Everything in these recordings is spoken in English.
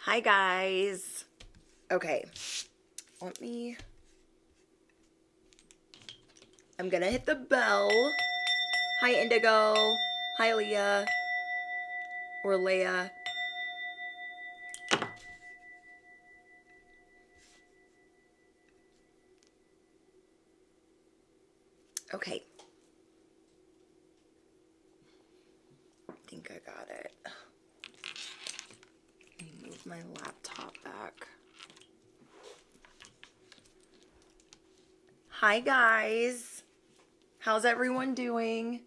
Hi guys. Okay, I'm gonna hit the bell. Hi Indigo. Hi Leah. Or Leia. Okay. I think I got it. Let me move my laptop back. Hi guys. How's everyone doing?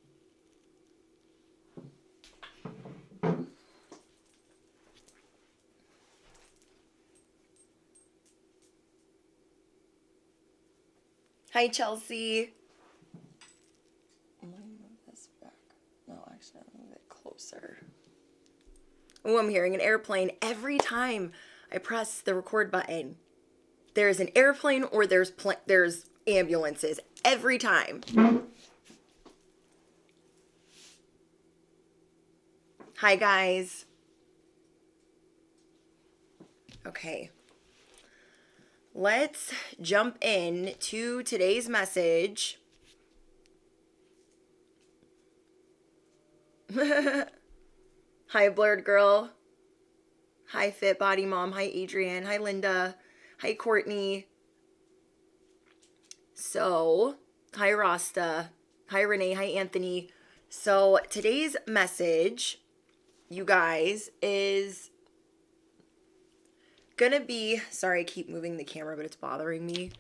Hi Chelsea. I'm gonna move this back. No, actually, I'll move it closer. Oh, I'm hearing an airplane every time I press the record button. There's an airplane or there's ambulances every time. Hi guys. Okay. Let's jump in to today's message. Hi Blurred Girl. Hi Fit Body Mom. Hi Adrienne. Hi Linda. Hi Courtney. So, hi Rasta. Hi Renee. Hi Anthony. So, today's message, you guys, is gonna be, sorry I keep moving the camera, but it's bothering me.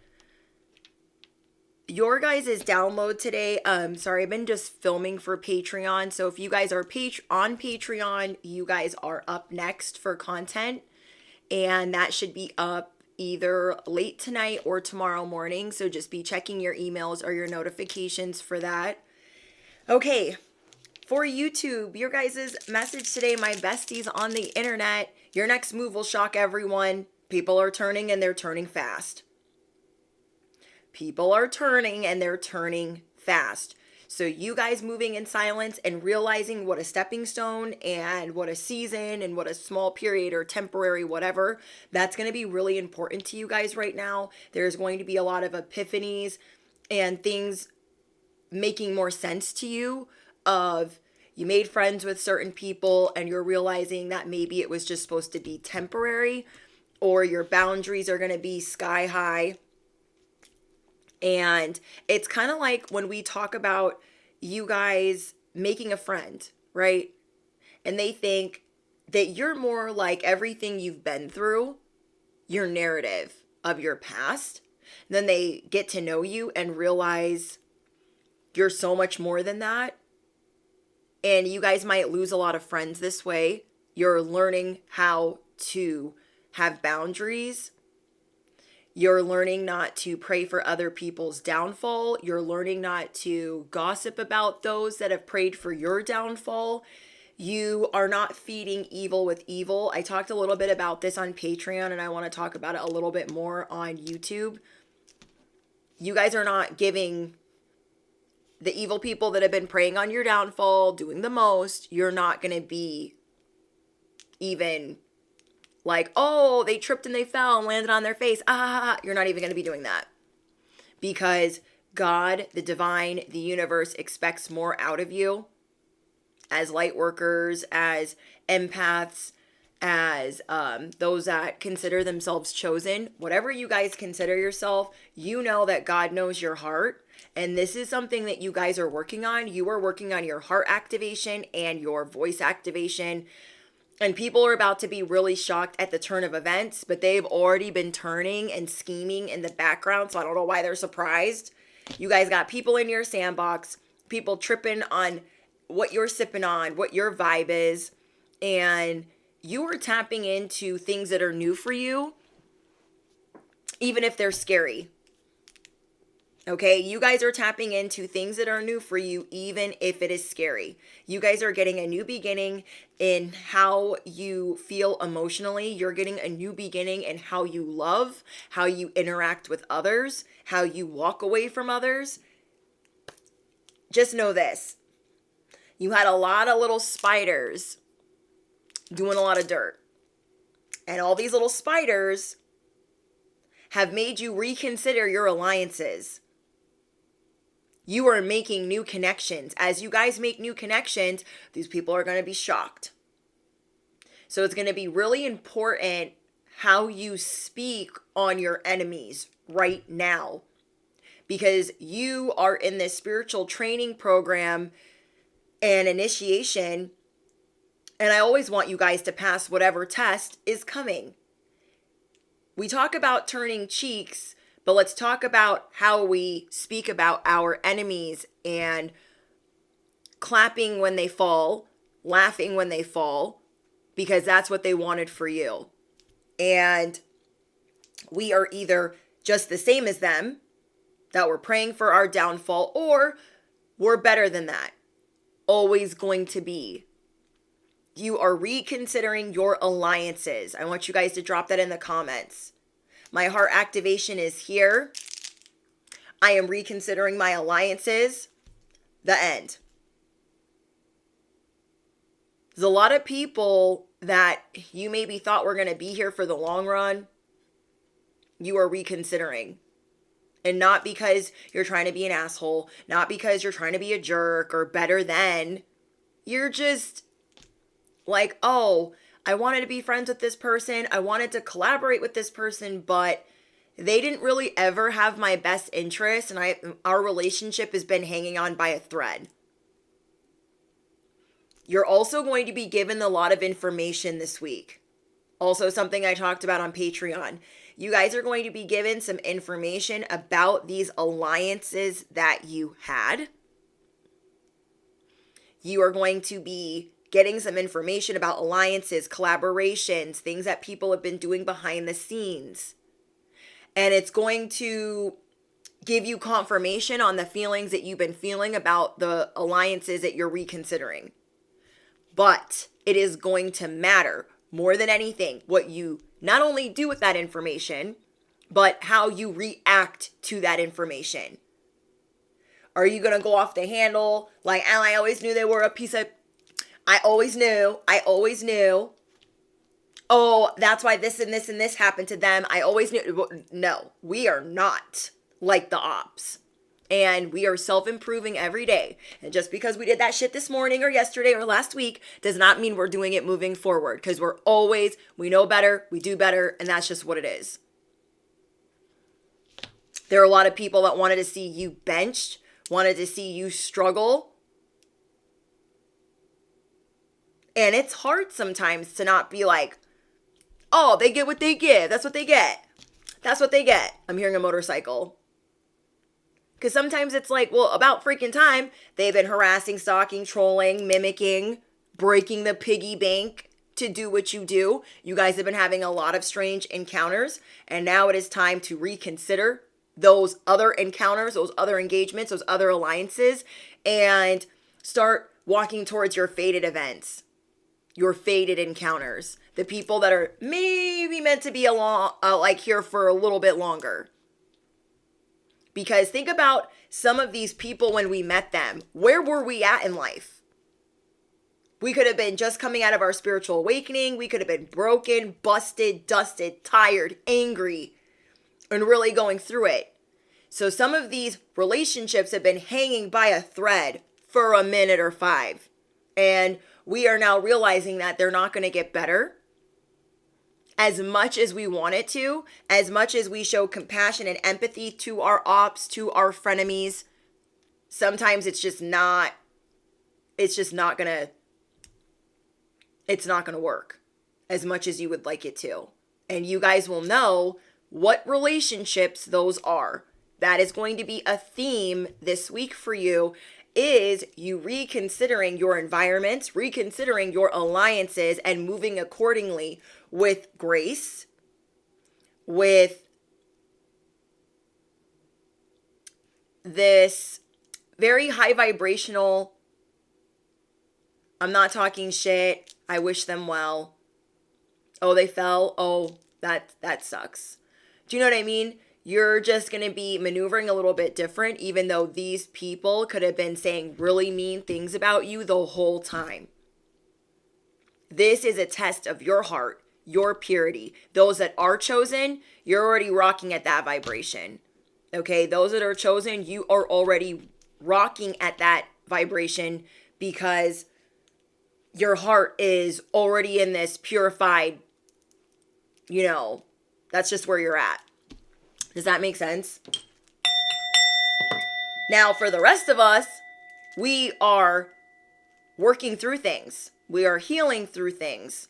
Your guys' download today, sorry, I've been just filming for Patreon. So if you guys are on Patreon, you guys are up next for content. And that should be up either late tonight or tomorrow morning. So just be checking your emails or your notifications for that. Okay, for YouTube, your guys' message today, my besties on the internet. Your next move will shock everyone. People are turning and they're turning fast. People are turning and they're turning fast. So you guys moving in silence and realizing what a stepping stone and what a season and what a small period or temporary whatever, that's going to be really important to you guys right now. There's going to be a lot of epiphanies and things making more sense to you of you made friends with certain people and you're realizing that maybe it was just supposed to be temporary, or your boundaries are going to be sky high. And it's kind of like when we talk about you guys making a friend, right? And they think that you're more like everything you've been through, your narrative of your past. Then they get to know you and realize you're so much more than that. And you guys might lose a lot of friends this way. You're learning how to have boundaries. You're learning not to pray for other people's downfall. You're learning not to gossip about those that have prayed for your downfall. You are not feeding evil with evil. I talked a little bit about this on Patreon, and I want to talk about it a little bit more on YouTube. You guys are not giving the evil people that have been preying on your downfall, doing the most. You're not going to be even like, oh, they tripped and they fell and landed on their face. You're not even going to be doing that. Because God, the divine, the universe expects more out of you as light workers, as empaths, as those that consider themselves chosen. Whatever you guys consider yourself, you know that God knows your heart. And this is something that you guys are working on. You are working on your heart activation and your voice activation. And people are about to be really shocked at the turn of events, but they've already been turning and scheming in the background, so I don't know why they're surprised. You guys got people in your sandbox, people tripping on what you're sipping on, what your vibe is, and you are tapping into things that are new for you, even if they're scary. Okay, you guys are tapping into things that are new for you, even if it is scary. You guys are getting a new beginning in how you feel emotionally. You're getting a new beginning in how you love, how you interact with others, how you walk away from others. Just know this. You had a lot of little spiders doing a lot of dirt. and all these little spiders have made you reconsider your alliances. You are making new connections. As you guys make new connections, these people are going to be shocked. So it's going to be really important how you speak on your enemies right now, because you are in this spiritual training program and initiation, and I always want you guys to pass whatever test is coming. We talk about turning cheeks, but let's talk about how we speak about our enemies and clapping when they fall, laughing when they fall, because that's what they wanted for you. And we are either just the same as them, that we're praying for our downfall, or we're better than that. Always going to be. You are reconsidering your alliances. I want you guys to drop that in the comments. My heart activation is here. I am reconsidering my alliances. The end. There's a lot of people that you maybe thought were going to be here for the long run. You are reconsidering. And not because you're trying to be an asshole, not because you're trying to be a jerk or better than. You're just like, oh, I wanted to be friends with this person. I wanted to collaborate with this person, but they didn't really ever have my best interest, and our relationship has been hanging on by a thread. You're also going to be given a lot of information this week. Also, something I talked about on Patreon. You guys are going to be given some information about these alliances that you had. You are going to be getting some information about alliances, collaborations, things that people have been doing behind the scenes. And it's going to give you confirmation on the feelings that you've been feeling about the alliances that you're reconsidering. But it is going to matter more than anything what you not only do with that information, but how you react to that information. Are you going to go off the handle like, oh, I always knew they were a piece of... I always knew. Oh, that's why this and this and this happened to them. I always knew. No, we are not like the ops. And we are self-improving every day. And just because we did that shit this morning or yesterday or last week does not mean we're doing it moving forward. Because we know better, we do better, and that's just what it is. There are a lot of people that wanted to see you benched, wanted to see you struggle. And it's hard sometimes to not be like, oh, they get what they give. That's what they get. That's what they get. I'm hearing a motorcycle. Because sometimes it's like, well, about freaking time, they've been harassing, stalking, trolling, mimicking, breaking the piggy bank to do what you do. You guys have been having a lot of strange encounters, and now it is time to reconsider those other encounters, those other engagements, those other alliances, and start walking towards your fated events, your fated encounters, the people that are maybe meant to be here for a little bit longer. Because think about some of these people when we met them. Where were we at in life? We could have been just coming out of our spiritual awakening. We could have been broken, busted, dusted, tired, angry, and really going through it. So some of these relationships have been hanging by a thread for a minute or 5. And we are now realizing that they're not going to get better. As much as we want it to, as much as we show compassion and empathy to our ops, to our frenemies, sometimes it's not gonna work as much as you would like it to. And you guys will know what relationships those are. That is going to be a theme this week for you, is you reconsidering your environments, reconsidering your alliances, and moving accordingly with grace, with this very high vibrational, I'm not talking shit, I wish them well. Oh, they fell. Oh, that sucks. Do you know what I mean? You're just going to be maneuvering a little bit different, even though these people could have been saying really mean things about you the whole time. This is a test of your heart. your purity. Those that are chosen, you're already rocking at that vibration. Okay, those that are chosen, you are already rocking at that vibration because your heart is already in this purified, that's just where you're at. Does that make sense? Now, for the rest of us, we are working through things. We are healing through things.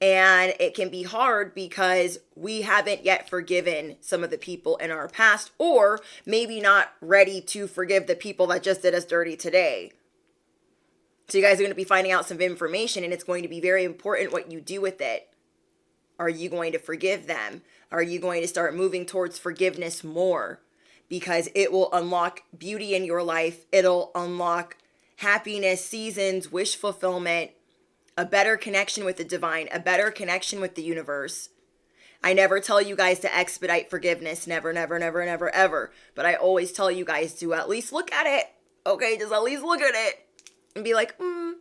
And it can be hard because we haven't yet forgiven some of the people in our past, or maybe not ready to forgive the people that just did us dirty today. So you guys are going to be finding out some information, and it's going to be very important what you do with it. Are you going to forgive them? Are you going to start moving towards forgiveness more? Because it will unlock beauty in your life. It'll unlock happiness, seasons, wish fulfillment, a better connection with the divine, a better connection with the universe. I never tell you guys to expedite forgiveness. Never, never, never, never, ever. But I always tell you guys to at least look at it. Okay, just at least look at it. And be like, I'm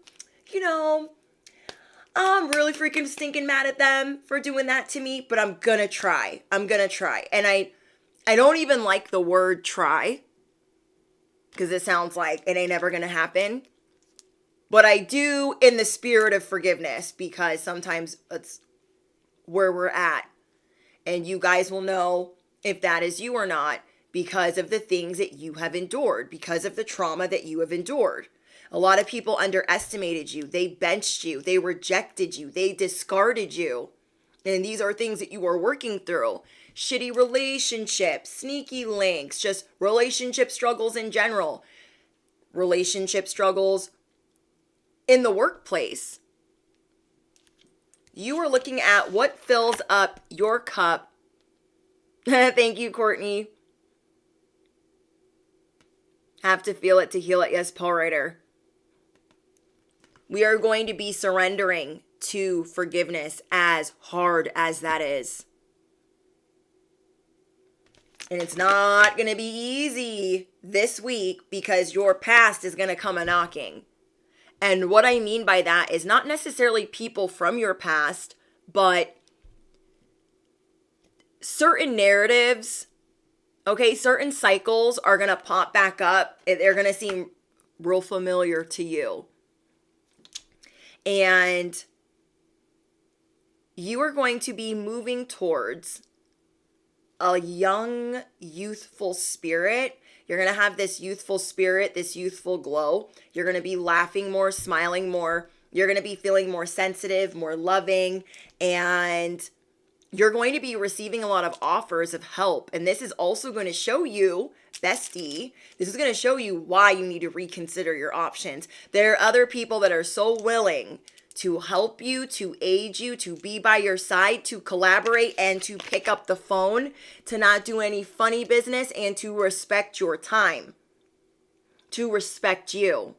really freaking stinking mad at them for doing that to me. But I'm going to try. And I don't even like the word try. Because it sounds like it ain't ever going to happen. But I do in the spirit of forgiveness, because sometimes it's where we're at. And you guys will know if that is you or not because of the things that you have endured, because of the trauma that you have endured. A lot of people underestimated you. They benched you. They rejected you. They discarded you. And these are things that you are working through. Shitty relationships, sneaky links, just relationship struggles in general. Relationship struggles in the workplace. You are looking at what fills up your cup. Thank you, Courtney. Have to feel it to heal it. Yes, Paul Ryder. We are going to be surrendering to forgiveness, as hard as that is. And it's not going to be easy this week because your past is going to come a-knocking. And what I mean by that is not necessarily people from your past, but certain narratives, okay, certain cycles are going to pop back up. They're going to seem real familiar to you. And you are going to be moving towards a young, youthful spirit. You're going to have this youthful spirit, this youthful glow. You're going to be laughing more, smiling more. You're going to be feeling more sensitive, more loving. And you're going to be receiving a lot of offers of help. And this is also going to show you, bestie, this is going to show you why you need to reconsider your options. There are other people that are so willing to help you, to aid you, to be by your side, to collaborate, and to pick up the phone, to not do any funny business, and to respect your time, to respect you.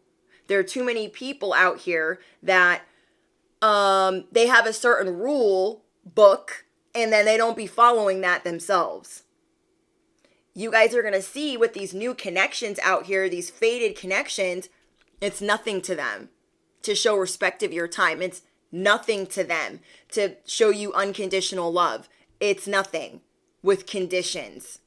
There are too many people out here that they have a certain rule book, and then they don't be following that themselves. You guys are going to see with these new connections out here, these faded connections, it's nothing to them to show respect of your time. It's nothing to them to show you unconditional love. It's nothing with conditions.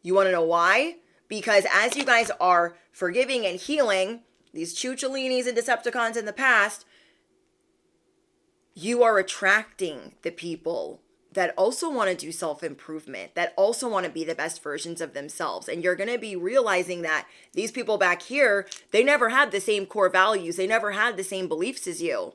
You want to know why? Because as you guys are forgiving and healing these Chucholinis and Decepticons in the past, you are attracting the people that also want to do self-improvement, that also want to be the best versions of themselves. And you're going to be realizing that these people back here, they never had the same core values. They never had the same beliefs as you.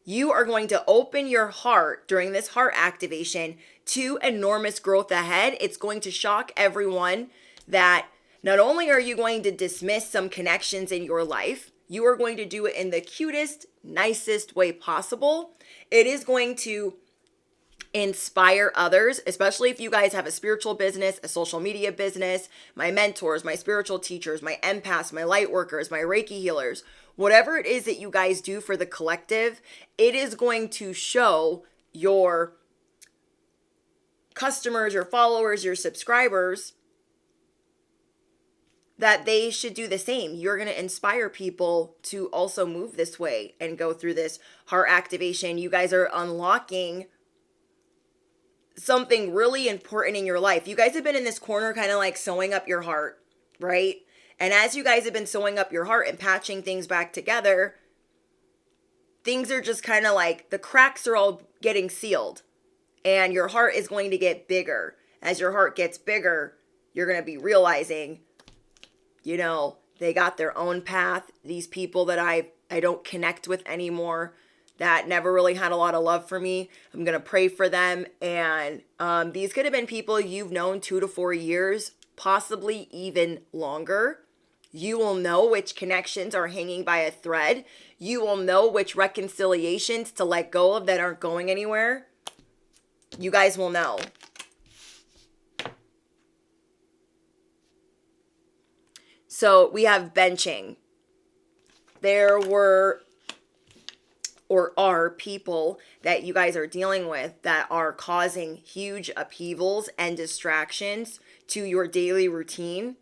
You are going to open your heart during this heart activation to enormous growth ahead. It's going to shock everyone that not only are you going to dismiss some connections in your life, you are going to do it in the cutest, nicest way possible. It is going to inspire others, especially if you guys have a spiritual business, a social media business, my mentors, my spiritual teachers, my empaths, my light workers, my Reiki healers, whatever it is that you guys do for the collective, it is going to show your customers, your followers, your subscribers that they should do the same. You're going to inspire people to also move this way and go through this heart activation. You guys are unlocking something really important in your life. You guys have been in this corner kind of like sewing up your heart, right? And as you guys have been sewing up your heart and patching things back together, things are just kind of like the cracks are all getting sealed, and your heart is going to get bigger. As your heart gets bigger, you're going to be realizing, you know, they got their own path. These people that I don't connect with anymore, that never really had a lot of love for me, I'm going to pray for them. And these could have been people you've known 2 to 4 years, possibly even longer. You will know which connections are hanging by a thread. You will know which reconciliations to let go of that aren't going anywhere. You guys will know. So we have benching. There were or are people that you guys are dealing with that are causing huge upheavals and distractions to your daily routine.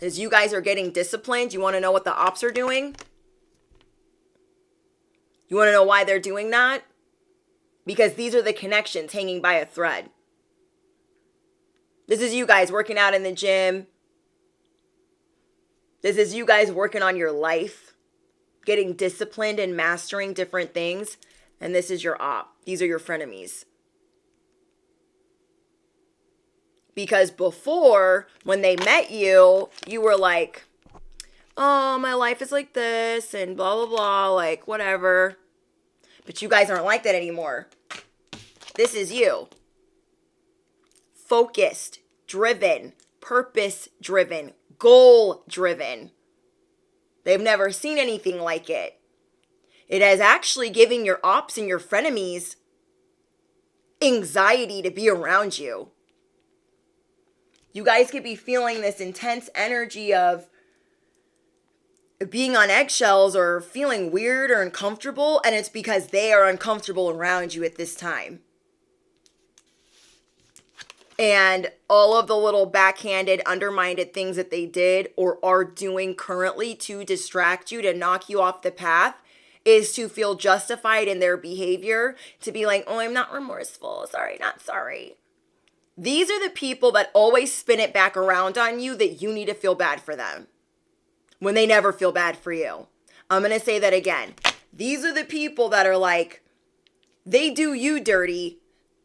As you guys are getting disciplined, you want to know what the ops are doing? You want to know why they're doing that? Because these are the connections hanging by a thread. This is you guys working out in the gym. This is you guys working on your life, getting disciplined and mastering different things. And this is your op. These are your frenemies. Because before, when they met you, you were like, oh, my life is like this and blah, blah, blah, like whatever. But you guys aren't like that anymore. This is you. Focused, driven, purpose-driven, goal-driven. They've never seen anything like it. It is actually giving your ops and your frenemies anxiety to be around you. You guys could be feeling this intense energy of being on eggshells or feeling weird or uncomfortable, and it's because they are uncomfortable around you at this time. And all of the little backhanded, undermined things that they did or are doing currently to distract you, to knock you off the path, is to feel justified in their behavior, to be like, oh, I'm not remorseful. Sorry, not sorry. These are the people that always spin it back around on you that you need to feel bad for them when they never feel bad for you. I'm going to say that again. These are the people that are like, they do you dirty,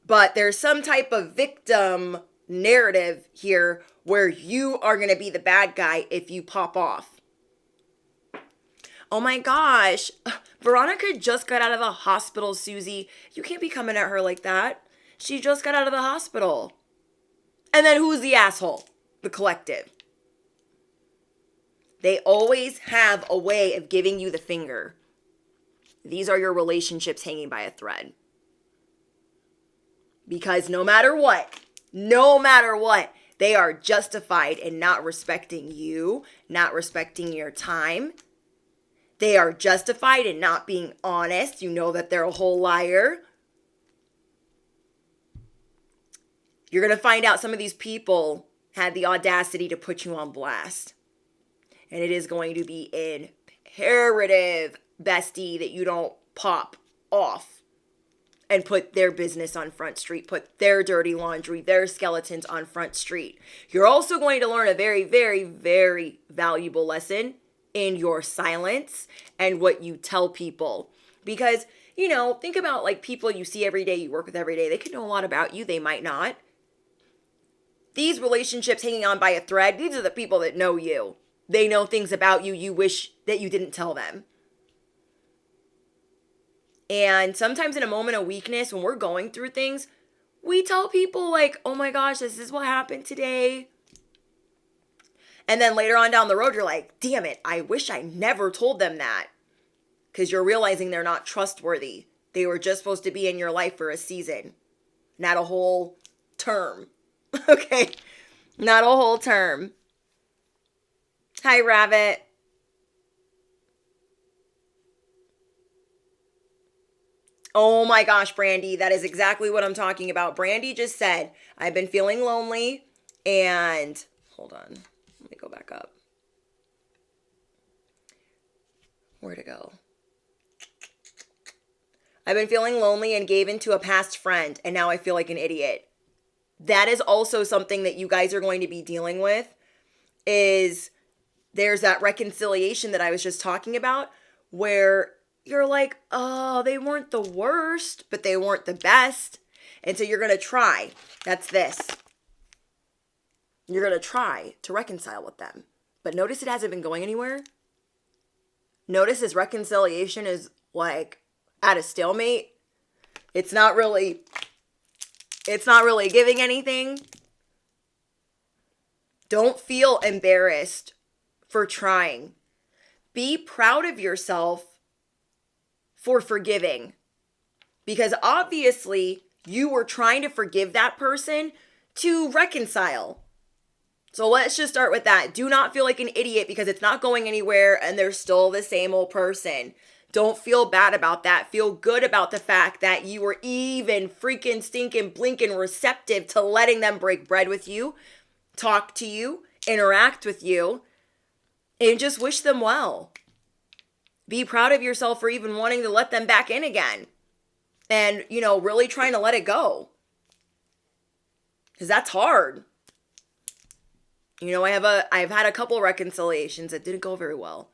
but there's some type of victim narrative here where you are going to be the bad guy if you pop off. Oh my gosh, Veronica just got out of the hospital, Susie. You can't be coming at her like that. She just got out of the hospital. And then who's the asshole? The collective. They always have a way of giving you the finger. These are your relationships hanging by a thread. Because no matter what, they are justified in not respecting you, not respecting your time. They are justified in not being honest. You know that they're a whole liar. You're going to find out some of these people had the audacity to put you on blast. And it is going to be imperative, bestie, that you don't pop off and put their business on Front Street, put their dirty laundry, their skeletons on Front Street. You're also going to learn a very, very, very valuable lesson in your silence and what you tell people. Because, you know, think about like people you see every day, you work with every day. They could know a lot about you. They might not. These relationships hanging on by a thread, these are the people that know you. They know things about you you wish that you didn't tell them. And sometimes in a moment of weakness, when we're going through things, we tell people like, oh my gosh, this is what happened today. And then later on down the road, you're like, damn it, I wish I never told them that. Because you're realizing they're not trustworthy. They were just supposed to be in your life for a season, not a whole term. Okay, not a whole term. Hi, Rabbit. Oh my gosh, Brandy, that is exactly what I'm talking about. Brandy just said, I've been feeling lonely and Hold on. Let me go back up. Where'd it go? I've been feeling lonely and gave in to a past friend, and now I feel like an idiot. That is also something that you guys are going to be dealing with, is there's that reconciliation that I was just talking about, where you're like, oh, they weren't the worst, but they weren't the best. And so you're going to try. That's this. You're going to try to reconcile with them. But notice it hasn't been going anywhere. Notice this reconciliation is like at a stalemate. It's not really giving anything. Don't feel embarrassed for trying. Be proud of yourself for forgiving. Because obviously you were trying to forgive that person to reconcile. So let's just start with that. Do not feel like an idiot because it's not going anywhere and they're still the same old person. Don't feel bad about that. Feel good about the fact that you were even freaking stinking blinking receptive to letting them break bread with you, talk to you, interact with you, and just wish them well. Be proud of yourself for even wanting to let them back in again. And, really trying to let it go. Because that's hard. I've had a couple reconciliations that didn't go very well.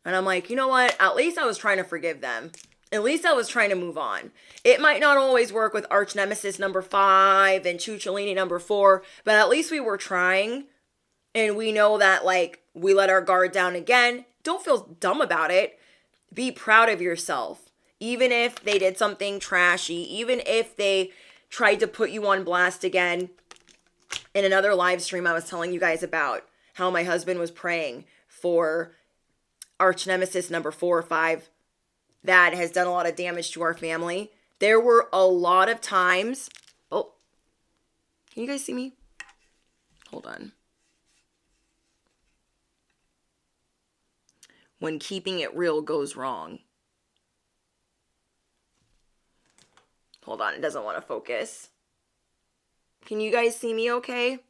And I'm like, you know what? At least I was trying to forgive them. At least I was trying to move on. It might not always work with arch nemesis number 5 and Chucholini number 4, but at least we were trying. And we know that, we let our guard down again. Don't feel dumb about it. Be proud of yourself. Even if they did something trashy, even if they tried to put you on blast again. In another live stream, I was telling you guys about how my husband was praying for arch nemesis number 4 or 5 that has done a lot of damage to our family. There were a lot of times. Oh, can you guys see me? Hold on. When keeping it real goes wrong. Hold on, it doesn't want to focus. Can you guys see me okay?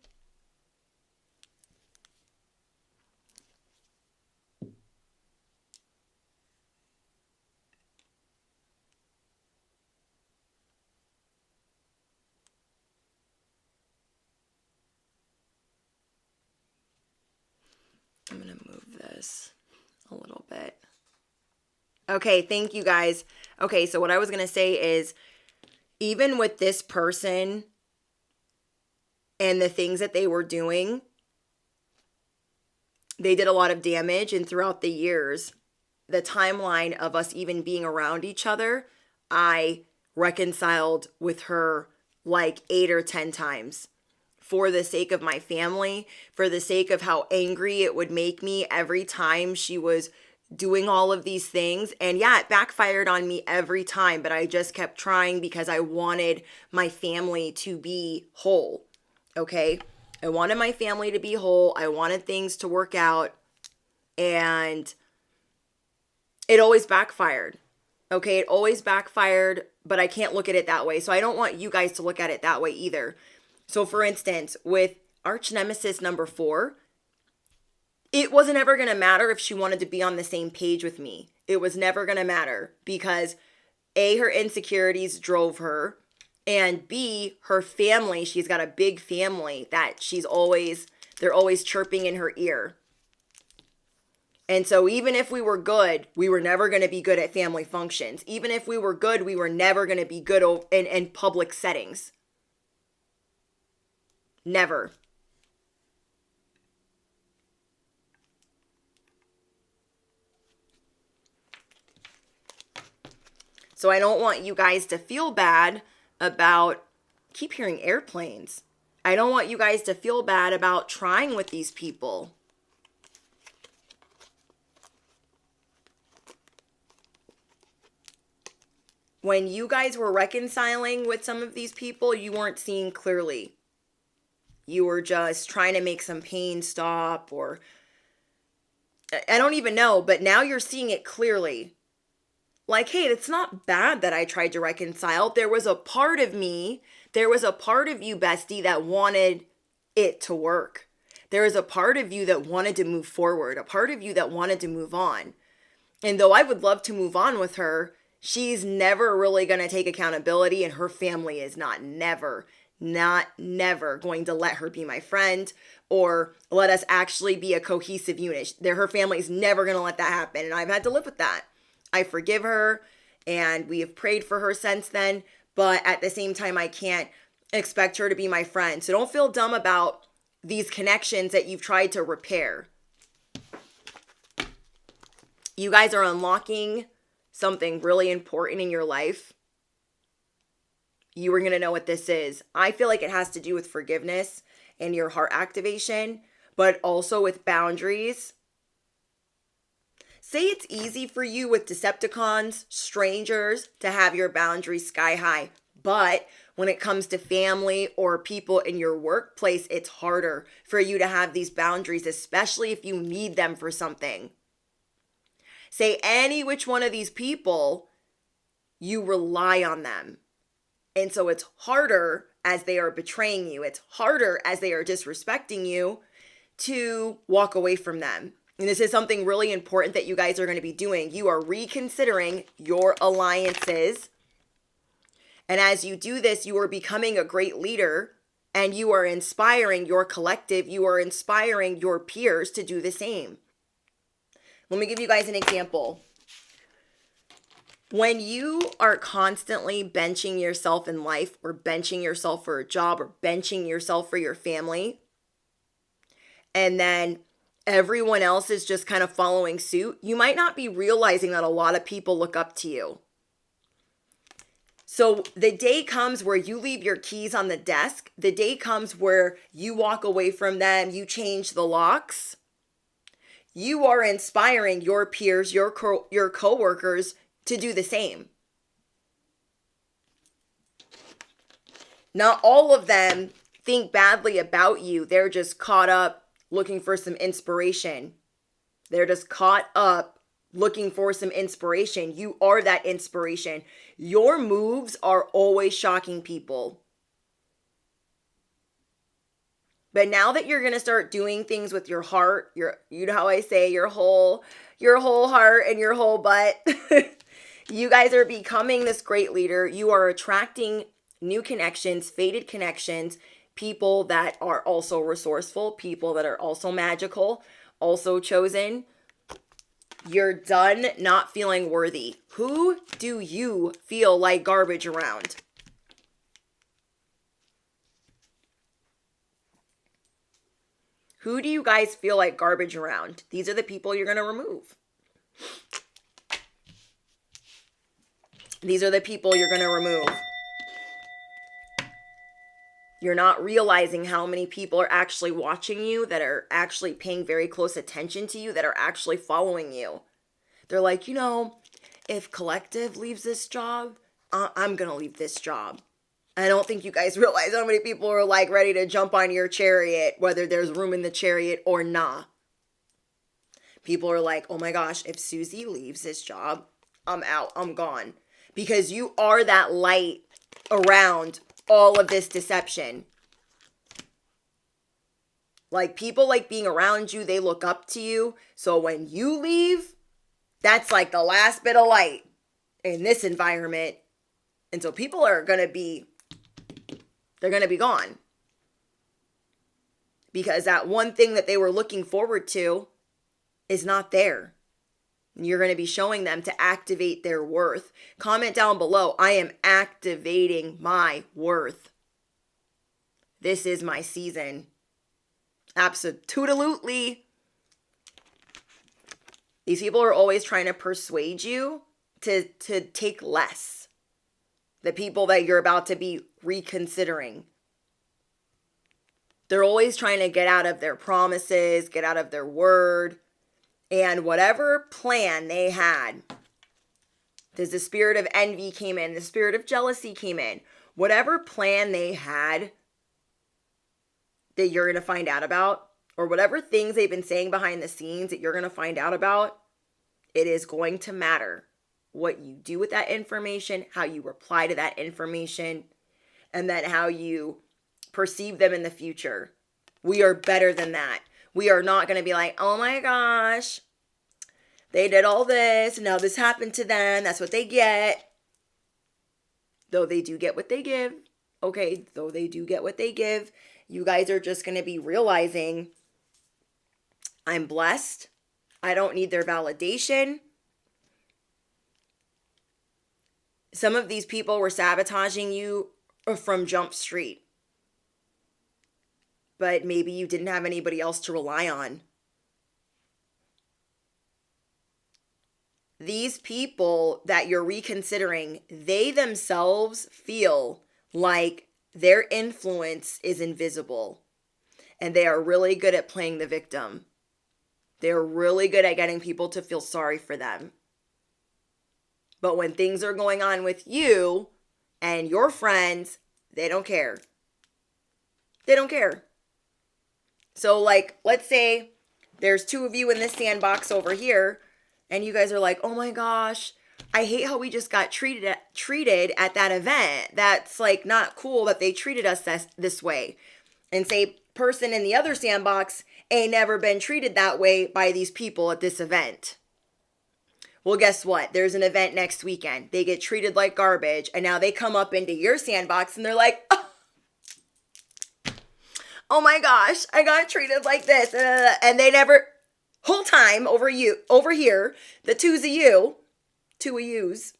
I'm going to move this a little bit. Okay, thank you guys. Okay, so what I was going to say is, even with this person and the things that they were doing, they did a lot of damage. And throughout the years, the timeline of us even being around each other, I reconciled with her like 8 or 10 times. For the sake of my family, for the sake of how angry it would make me every time she was doing all of these things. And yeah, it backfired on me every time, but I just kept trying because I wanted my family to be whole. Okay? I wanted my family to be whole. I wanted things to work out. And it always backfired. Okay? It always backfired, but I can't look at it that way. So I don't want you guys to look at it that way either. So for instance, with arch nemesis number 4, it wasn't ever going to matter if she wanted to be on the same page with me. It was never going to matter because A, her insecurities drove her, and B, her family, she's got a big family that they're always chirping in her ear. And so even if we were good, we were never going to be good at family functions. Even if we were good, we were never going to be good in public settings. Never. So I don't want you guys to feel bad about, keep hearing airplanes. I don't want you guys to feel bad about trying with these people. When you guys were reconciling with some of these people, you weren't seeing clearly. You were just trying to make some pain stop, or I don't even know, but now you're seeing it clearly. Like, hey, it's not bad that I tried to reconcile. There was a part of me, there was a part of you, bestie, that wanted it to work. There is a part of you that wanted to move forward, a part of you that wanted to move on. And though I would love to move on with her, she's never really going to take accountability, and her family is never going to let her be my friend or let us actually be a cohesive unit. Her family is never going to let that happen. And I've had to live with that. I forgive her and we have prayed for her since then. But at the same time, I can't expect her to be my friend. So don't feel dumb about these connections that you've tried to repair. You guys are unlocking something really important in your life. You are going to know what this is. I feel like it has to do with forgiveness and your heart activation, but also with boundaries. Say it's easy for you with Decepticons, strangers, to have your boundaries sky high. But when it comes to family or people in your workplace, it's harder for you to have these boundaries, especially if you need them for something. Say any which one of these people, you rely on them. And so it's harder as they are betraying you. It's harder as they are disrespecting you to walk away from them. And this is something really important that you guys are going to be doing. You are reconsidering your alliances. And as you do this, you are becoming a great leader and you are inspiring your collective. You are inspiring your peers to do the same. Let me give you guys an example. When you are constantly benching yourself in life or benching yourself for a job or benching yourself for your family, and then everyone else is just kind of following suit, you might not be realizing that a lot of people look up to you. So the day comes where you leave your keys on the desk. The day comes where you walk away from them, you change the locks. You are inspiring your peers, your coworkers to do the same. Not all of them think badly about you. They're just caught up looking for some inspiration. They're just caught up looking for some inspiration. You are that inspiration. Your moves are always shocking people. But now that you're going to start doing things with your heart, you know how I say, your whole heart and your whole butt. You guys are becoming this great leader. You are attracting new connections, fated connections, people that are also resourceful, people that are also magical, also chosen. You're done not feeling worthy. Who do you feel like garbage around? Who do you guys feel like garbage around? These are the people you're going to remove. These are the people you're going to remove. You're not realizing how many people are actually watching you, that are actually paying very close attention to you, that are actually following you. They're like, if Collective leaves this job, I'm going to leave this job. I don't think you guys realize how many people are like ready to jump on your chariot, whether there's room in the chariot or not. People are like, oh my gosh, if Susie leaves this job, I'm out, I'm gone. Because you are that light around all of this deception. Like, people like being around you, they look up to you. So when you leave, that's like the last bit of light in this environment. And so people are going to be, they're going to be gone. Because that one thing that they were looking forward to is not there. You're going to be showing them to activate their worth. Comment down below, I am activating my worth. This is my season. Absolutely. These people are always trying to persuade you to take less. The people that you're about to be reconsidering. They're always trying to get out of their promises, get out of their word. And whatever plan they had, because the spirit of envy came in, the spirit of jealousy came in, whatever plan they had that you're going to find out about, or whatever things they've been saying behind the scenes that you're going to find out about, it is going to matter what you do with that information, how you reply to that information, and then how you perceive them in the future. We are better than that. We are not going to be like, oh my gosh, they did all this, now this happened to them, that's what they get. Though they do get what they give. Okay, though they do get what they give. You guys are just going to be realizing, I'm blessed. I don't need their validation. Some of these people were sabotaging you from Jump Street. But maybe you didn't have anybody else to rely on. These people that you're reconsidering, they themselves feel like their influence is invisible. And they are really good at playing the victim. They're really good at getting people to feel sorry for them. But when things are going on with you and your friends, they don't care. They don't care. So like, let's say there's two of you in this sandbox over here, and you guys are like, oh my gosh, I hate how we just got treated at that event. That's like not cool that they treated us this way. And say person in the other sandbox ain't never been treated that way by these people at this event. Well, guess what? There's an event next weekend. They get treated like garbage, and now they come up into your sandbox and they're like, oh my gosh, I got treated like this. And they never, whole time over here, the two of yous,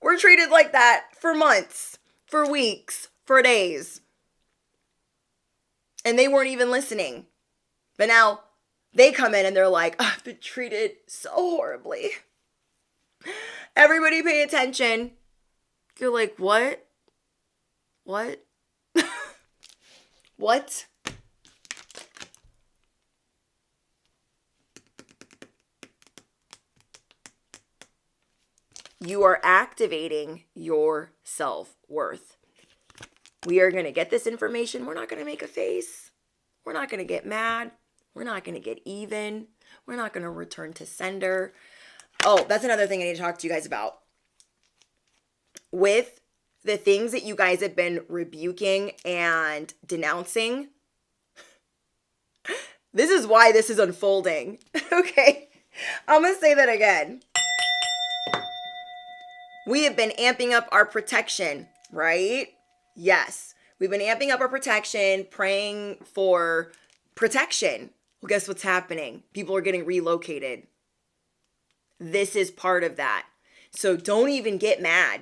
were treated like that for months, for weeks, for days. And they weren't even listening. But now they come in and they're like, I've been treated so horribly. Everybody pay attention. You're like, what? What? What? You are activating your self-worth. We are going to get this information. We're not going to make a face. We're not going to get mad. We're not going to get even. We're not going to return to sender. Oh, that's another thing I need to talk to you guys about. With the things that you guys have been rebuking and denouncing, this is why this is unfolding. Okay, I'm going to say that again. We have been amping up our protection, right? Yes, we've been amping up our protection, praying for protection. Well, guess what's happening? People are getting relocated. This is part of that. So don't even get mad.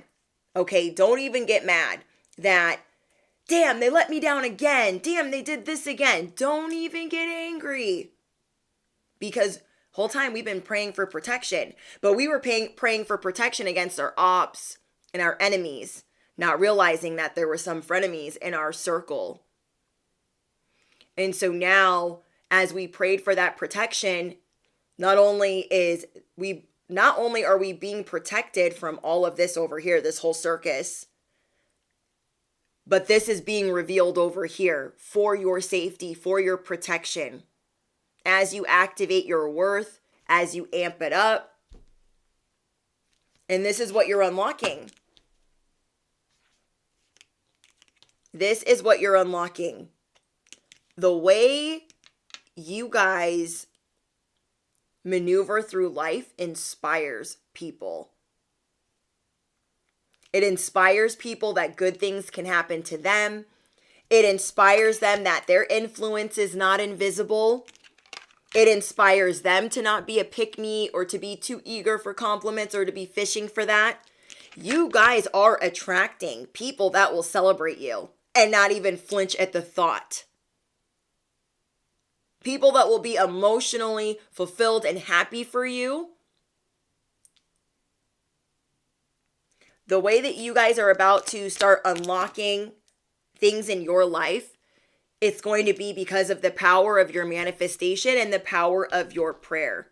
Okay, don't even get mad that, damn, they let me down again. Damn, they did this again. Don't even get angry. Because whole time we've been praying for protection. But we were praying for protection against our ops and our enemies, not realizing that there were some frenemies in our circle. And so now, as we prayed for that protection, not only are we being protected from all of this over here, this whole circus, but this is being revealed over here for your safety, for your protection. As you activate your worth, as you amp it up. And this is what you're unlocking. This is what you're unlocking. The way you guys maneuver through life inspires people. It inspires people that good things can happen to them. It inspires them that their influence is not invisible. It inspires them to not be a pick-me or to be too eager for compliments or to be fishing for that. You guys are attracting people that will celebrate you and not even flinch at the thought. People that will be emotionally fulfilled and happy for you. The way that you guys are about to start unlocking things in your life, it's going to be because of the power of your manifestation and the power of your prayer.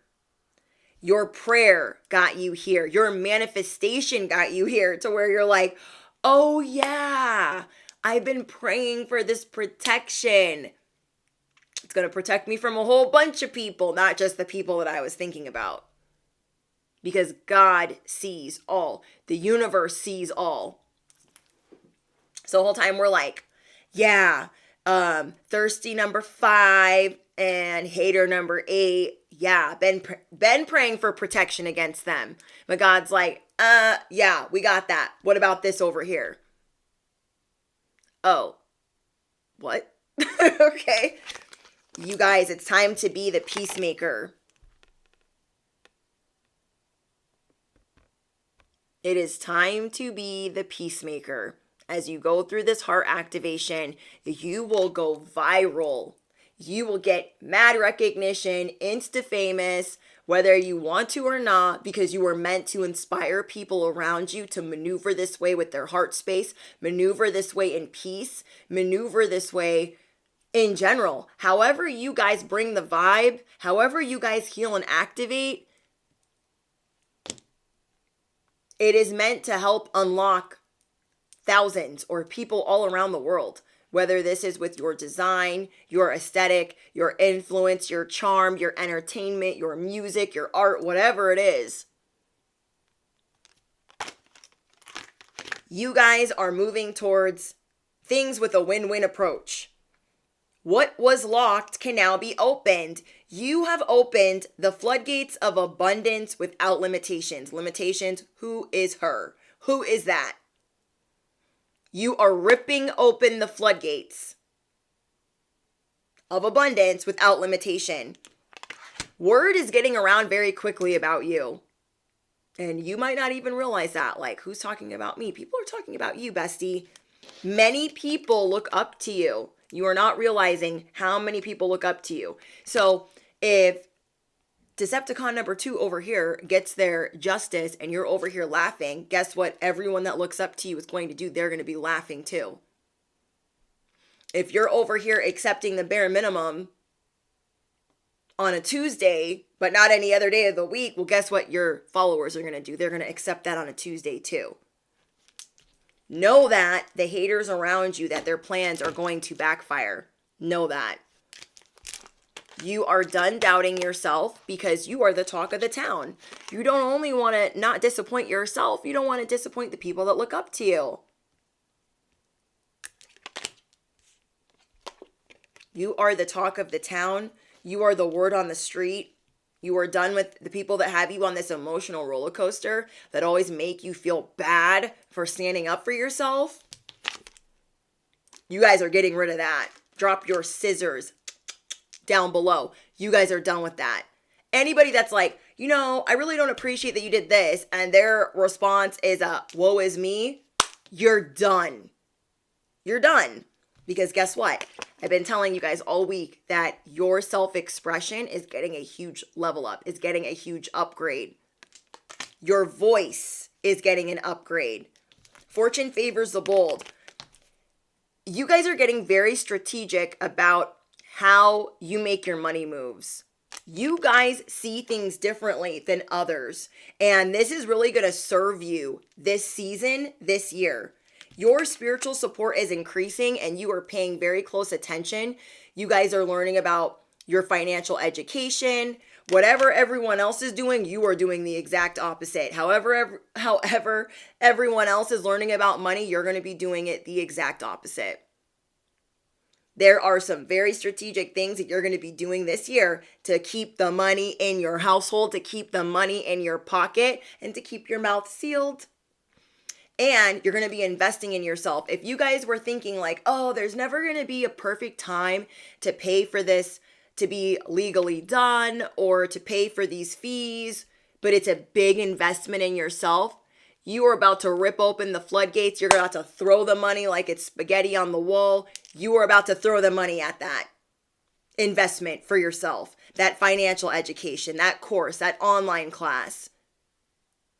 Your prayer got you here. Your manifestation got you here to where you're like, oh yeah, I've been praying for this protection. It's going to protect me from a whole bunch of people, not just the people that I was thinking about. Because God sees all. The universe sees all. So the whole time we're like, yeah, Thirsty number 5, and hater number 8. Yeah, been praying for protection against them. But God's like, yeah, we got that. What about this over here? Oh, what? Okay. You guys, it's time to be the peacemaker. It is time to be the peacemaker. As you go through this heart activation, you will go viral. You will get mad recognition, insta famous, whether you want to or not, because you were meant to inspire people around you to maneuver this way with their heart space, maneuver this way in peace, maneuver this way in general. However you guys bring the vibe, however you guys heal and activate, it is meant to help unlock thousands or people all around the world. Whether this is with your design, your aesthetic, your influence, your charm, your entertainment, your music, your art, whatever it is. You guys are moving towards things with a win-win approach. What was locked can now be opened. You have opened the floodgates of abundance without limitations. Limitations, who is her? Who is that? You are ripping open the floodgates of abundance without limitation. Word is getting around very quickly about you. And you might not even realize that. Like, who's talking about me? People are talking about you, bestie. Many people look up to you. You are not realizing how many people look up to you. So if Decepticon number 2 over here gets their justice and you're over here laughing, guess what? Everyone that looks up to you is going to do. They're going to be laughing too. If you're over here accepting the bare minimum on a Tuesday, but not any other day of the week, well, guess what your followers are going to do? They're going to accept that on a Tuesday too. Know that the haters around you, that their plans are going to backfire. Know that. You are done doubting yourself because you are the talk of the town. You don't only want to not disappoint yourself, you don't want to disappoint the people that look up to you. You are the talk of the town. You are the word on the street. You are done with the people that have you on this emotional roller coaster that always make you feel bad for standing up for yourself. You guys are getting rid of that. Drop your scissors down below. You guys are done with that. Anybody that's like, I really don't appreciate that you did this, and their response is woe is me, you're done. You're done. Because guess what? I've been telling you guys all week that your self-expression is getting a huge level up, is getting a huge upgrade. Your voice is getting an upgrade. Fortune favors the bold. You guys are getting very strategic about how you make your money moves. You guys see things differently than others. And this is really going to serve you this season, this year. Your spiritual support is increasing and you are paying very close attention. You guys are learning about your financial education. Whatever everyone else is doing, you are doing the exact opposite. However everyone else is learning about money, you're going to be doing it the exact opposite. There are some very strategic things that you're going to be doing this year to keep the money in your household, to keep the money in your pocket, and to keep your mouth sealed. And you're going to be investing in yourself. If you guys were thinking like, oh, there's never going to be a perfect time to pay for this to be legally done or to pay for these fees, but it's a big investment in yourself, you are about to rip open the floodgates. You're about to throw the money like it's spaghetti on the wall. You are about to throw the money at that investment for yourself, that financial education, that course, that online class.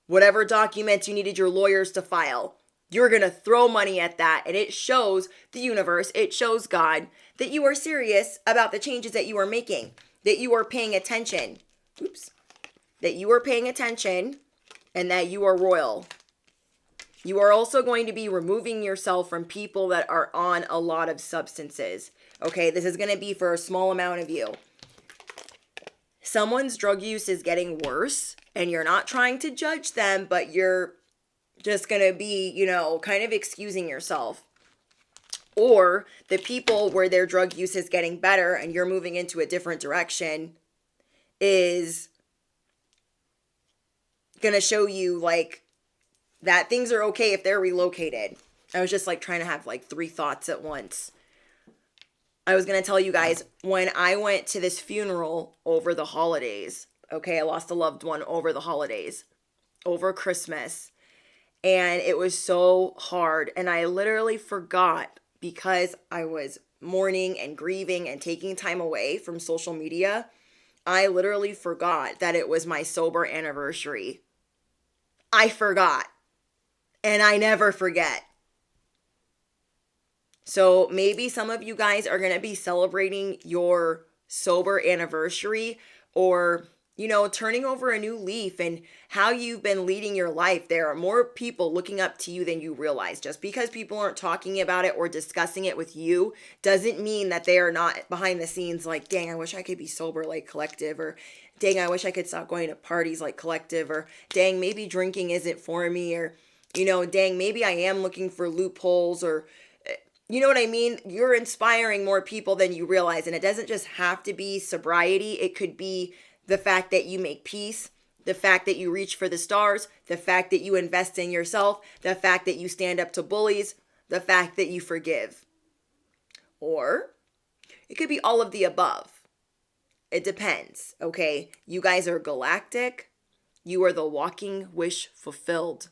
Whatever documents you needed your lawyers to file, you're going to throw money at that. And it shows the universe, it shows God that you are serious about the changes that you are making, that you are paying attention. That you are paying attention and that you are royal. You are also going to be removing yourself from people that are on a lot of substances. Okay, this is going to be for a small amount of you. Someone's drug use is getting worse and you're not trying to judge them, but you're just going to be, kind of excusing yourself. Or the people where their drug use is getting better and you're moving into a different direction is going to show you like that things are okay if they're relocated. I was just like trying to have like 3 thoughts at once. I was going to tell you guys, when I went to this funeral over the holidays, okay, I lost a loved one over the holidays, over Christmas, and it was so hard. And I literally forgot, because I was mourning and grieving and taking time away from social media. I literally forgot that it was my sober anniversary. I forgot. And I never forget. So maybe some of you guys are going to be celebrating your sober anniversary, or, you know, turning over a new leaf and how you've been leading your life. There are more people looking up to you than you realize. Just because people aren't talking about it or discussing it with you doesn't mean that they are not behind the scenes like, dang, I wish I could be sober like Collective, or dang, I wish I could stop going to parties like Collective, or dang, maybe drinking isn't for me, or, you know, dang, maybe I am looking for loopholes, or, you know what I mean? You're inspiring more people than you realize. And it doesn't just have to be sobriety. It could be the fact that you make peace, the fact that you reach for the stars, the fact that you invest in yourself, the fact that you stand up to bullies, the fact that you forgive. Or it could be all of the above. It depends, okay? You guys are galactic. You are the walking wish fulfilled.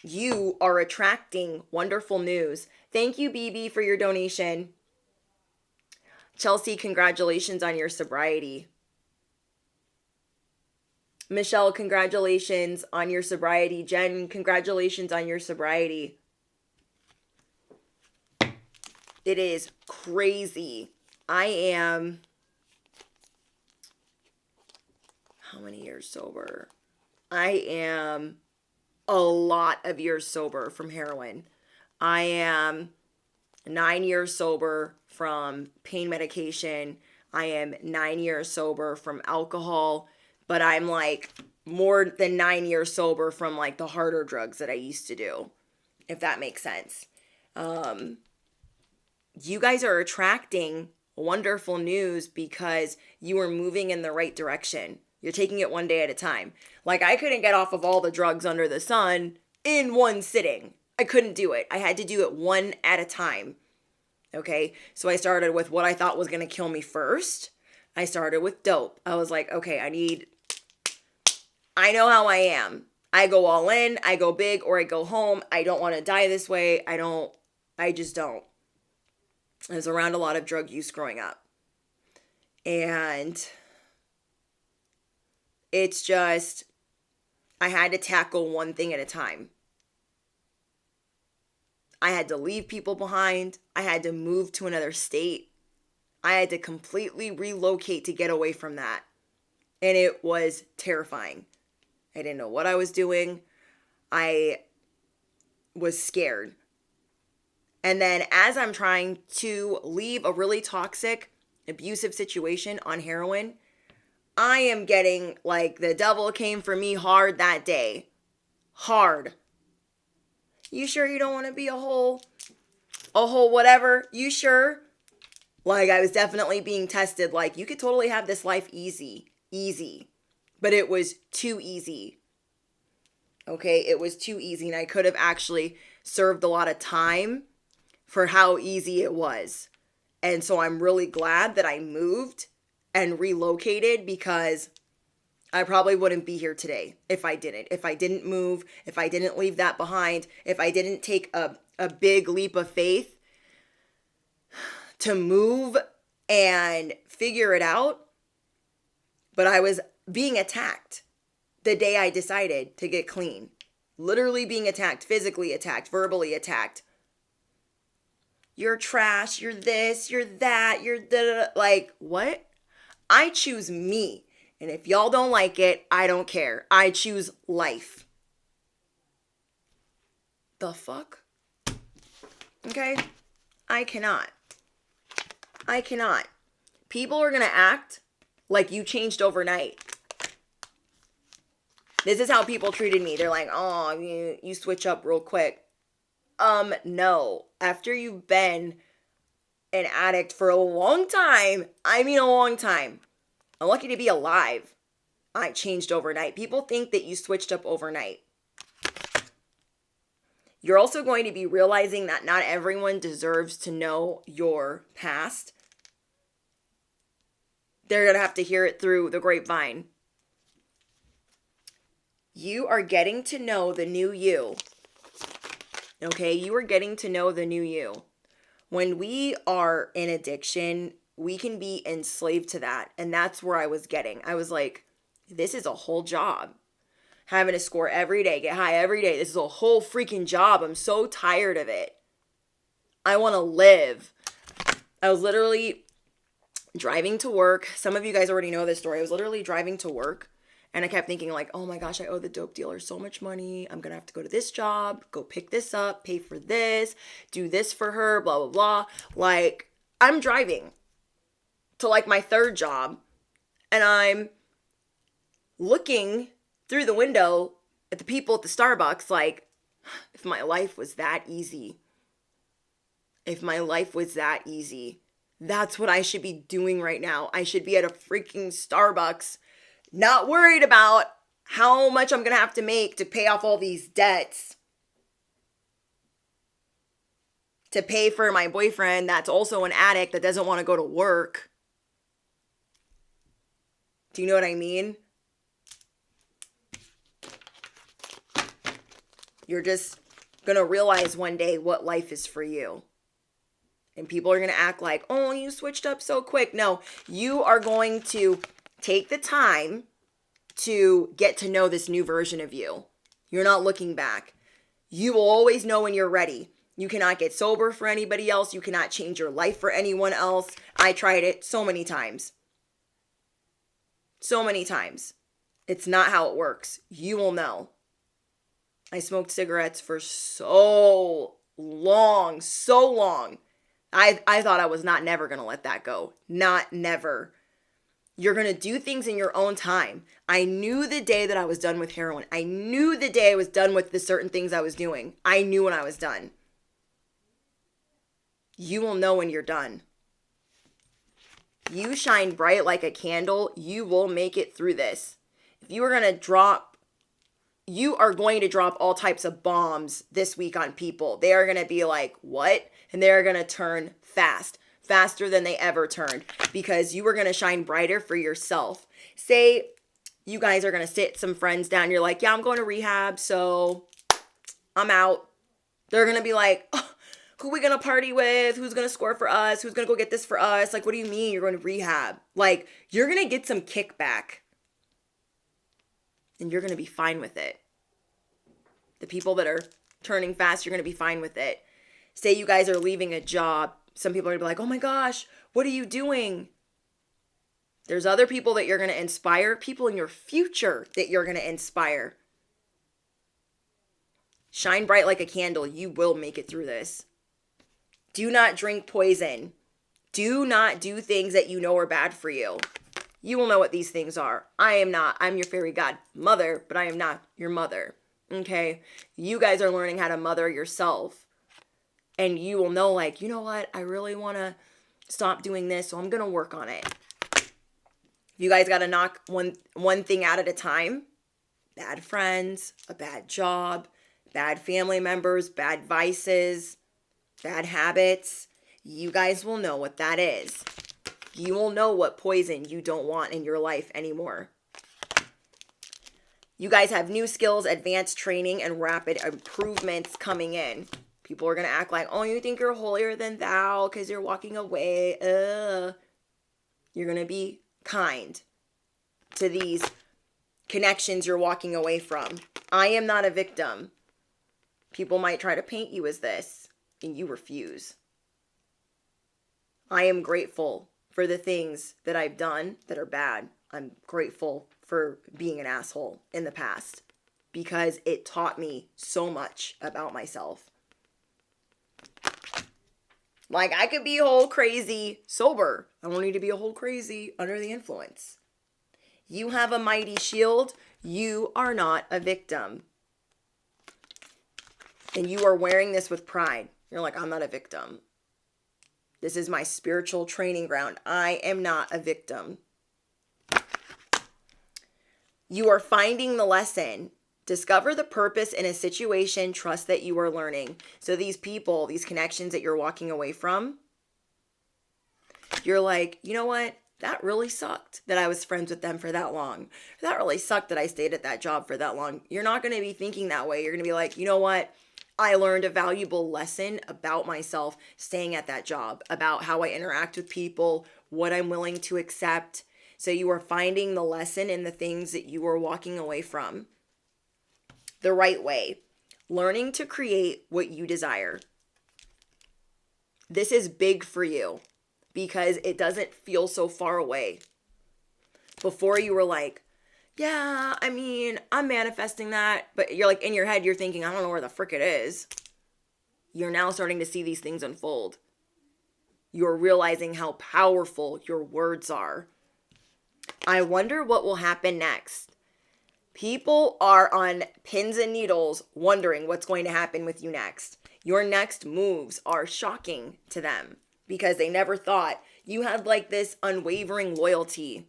You are attracting wonderful news. Thank you, BB, for your donation. Chelsea, congratulations on your sobriety. Michelle, congratulations on your sobriety. Jen, congratulations on your sobriety. It is crazy. I am, how many years sober? I am a lot of years sober from heroin. I am 9 years sober from pain medication. I am 9 years sober from alcohol, but I'm like more than 9 years sober from like the harder drugs that I used to do, if that makes sense. You guys are attracting wonderful news because you are moving in the right direction. You're taking it one day at a time. Like, I couldn't get off of all the drugs under the sun in one sitting. I couldn't do it. I had to do it one at a time. Okay? So I started with what I thought was going to kill me first. I started with dope. I was like, okay, I know how I am. I go all in, I go big, or I go home. I don't want to die this way. I just don't. I was around a lot of drug use growing up. And it's just, I had to tackle one thing at a time. I had to leave people behind. I had to move to another state. I had to completely relocate to get away from that. And it was terrifying. I didn't know what I was doing. I was scared. And then as I'm trying to leave a really toxic, abusive situation on heroin, I am getting like the devil came for me hard that day. Hard. You sure you don't want to be a whole whatever? You sure? Like, I was definitely being tested. Like, you could totally have this life easy. But it was too easy. Okay, it was too easy. And I could have actually served a lot of time for how easy it was. And so I'm really glad that I moved and relocated, because I probably wouldn't be here today if I didn't. If I didn't move, if I didn't leave that behind, if I didn't take a big leap of faith to move and figure it out. But I was being attacked the day I decided to get clean. Literally being attacked, physically attacked, verbally attacked. You're trash, you're this, you're that, you're da. Like, what? I choose me. And if y'all don't like it, I don't care. I choose life. The fuck? Okay? I cannot. People are gonna act like you changed overnight. This is how people treated me. They're like, oh, you switch up real quick. No. After you've been an addict for a long time, I mean a long time. I'm lucky to be alive. I changed overnight. People think that you switched up overnight. You're also going to be realizing that not everyone deserves to know your past. They're going to have to hear it through the grapevine. You are getting to know the new you. Okay, you are getting to know the new you. When we are in addiction, we can be enslaved to that. And that's where I was getting. I was like, this is a whole job. Having to score every day, get high every day. This is a whole freaking job. I'm so tired of it. I want to live. I was literally driving to work. Some of you guys already know this story. I was literally driving to work. And I kept thinking like, oh my gosh, I owe the dope dealer so much money. I'm going to have to go to this job, go pick this up, pay for this, do this for her, blah, blah, blah. Like, I'm driving to like my third job and I'm looking through the window at the people at the Starbucks like, if my life was that easy, if my life was that easy, that's what I should be doing right now. I should be at a freaking Starbucks, not worried about how much I'm going to have to make to pay off all these debts, to pay for my boyfriend that's also an addict that doesn't want to go to work. Do you know what I mean? You're just going to realize one day what life is for you. And people are going to act like, oh, you switched up so quick. No, you are going to take the time to get to know this new version of you. You're not looking back. You will always know when you're ready. You cannot get sober for anybody else. You cannot change your life for anyone else. I tried it so many times. So many times. It's not how it works. You will know. I smoked cigarettes for so long. I thought I was not never going to let that go. Not never. You're going to do things in your own time. I knew the day that I was done with heroin. I knew the day I was done with the certain things I was doing. I knew when I was done. You will know when you're done. You shine bright like a candle. You will make it through this. If you are going to drop all types of bombs this week on people. They are going to be like, what? And they're going to turn fast. Faster than they ever turned, because you are going to shine brighter for yourself. Say you guys are going to sit some friends down. You're like, yeah, I'm going to rehab, so I'm out. They're going to be like, oh, who are we going to party with? Who's going to score for us? Who's going to go get this for us? Like, what do you mean you're going to rehab? Like, you're going to get some kickback. And you're going to be fine with it. The people that are turning fast, you're going to be fine with it. Say you guys are leaving a job. Some people are going to be like, oh my gosh, what are you doing? There's other people that you're going to inspire, people in your future that you're going to inspire. Shine bright like a candle. You will make it through this. Do not drink poison. Do not do things that you know are bad for you. You will know what these things are. I'm your fairy godmother, but I am not your mother. Okay? You guys are learning how to mother yourself. And you will know, like, you know what? I really want to stop doing this, so I'm going to work on it. You guys got to knock one thing out at a time. Bad friends, a bad job, bad family members, bad vices, bad habits. You guys will know what that is. You will know what poison you don't want in your life anymore. You guys have new skills, advanced training, and rapid improvements coming in. People are going to act like, oh, you think you're holier than thou because you're walking away. You're going to be kind to these connections you're walking away from. I am not a victim. People might try to paint you as this, and you refuse. I am grateful for the things that I've done that are bad. I'm grateful for being an asshole in the past because it taught me so much about myself. Like, I could be a whole crazy sober. I don't need to be a whole crazy under the influence. You have a mighty shield. You are not a victim. And you are wearing this with pride. You're like, I'm not a victim. This is my spiritual training ground. I am not a victim. You are finding the lesson. Discover the purpose in a situation. Trust that you are learning. So these people, these connections that you're walking away from, you're like, you know what? That really sucked that I was friends with them for that long. That really sucked that I stayed at that job for that long. You're not going to be thinking that way. You're going to be like, you know what? I learned a valuable lesson about myself staying at that job, about how I interact with people, what I'm willing to accept. So you are finding the lesson in the things that you are walking away from the right way. Learning to create what you desire. This is big for you because it doesn't feel so far away. Before you were like, yeah, I mean, I'm manifesting that. But you're like, in your head, you're thinking, I don't know where the frick it is. You're now starting to see these things unfold. You're realizing how powerful your words are. I wonder what will happen next. People are on pins and needles wondering what's going to happen with you next. Your next moves are shocking to them because they never thought you had like this unwavering loyalty.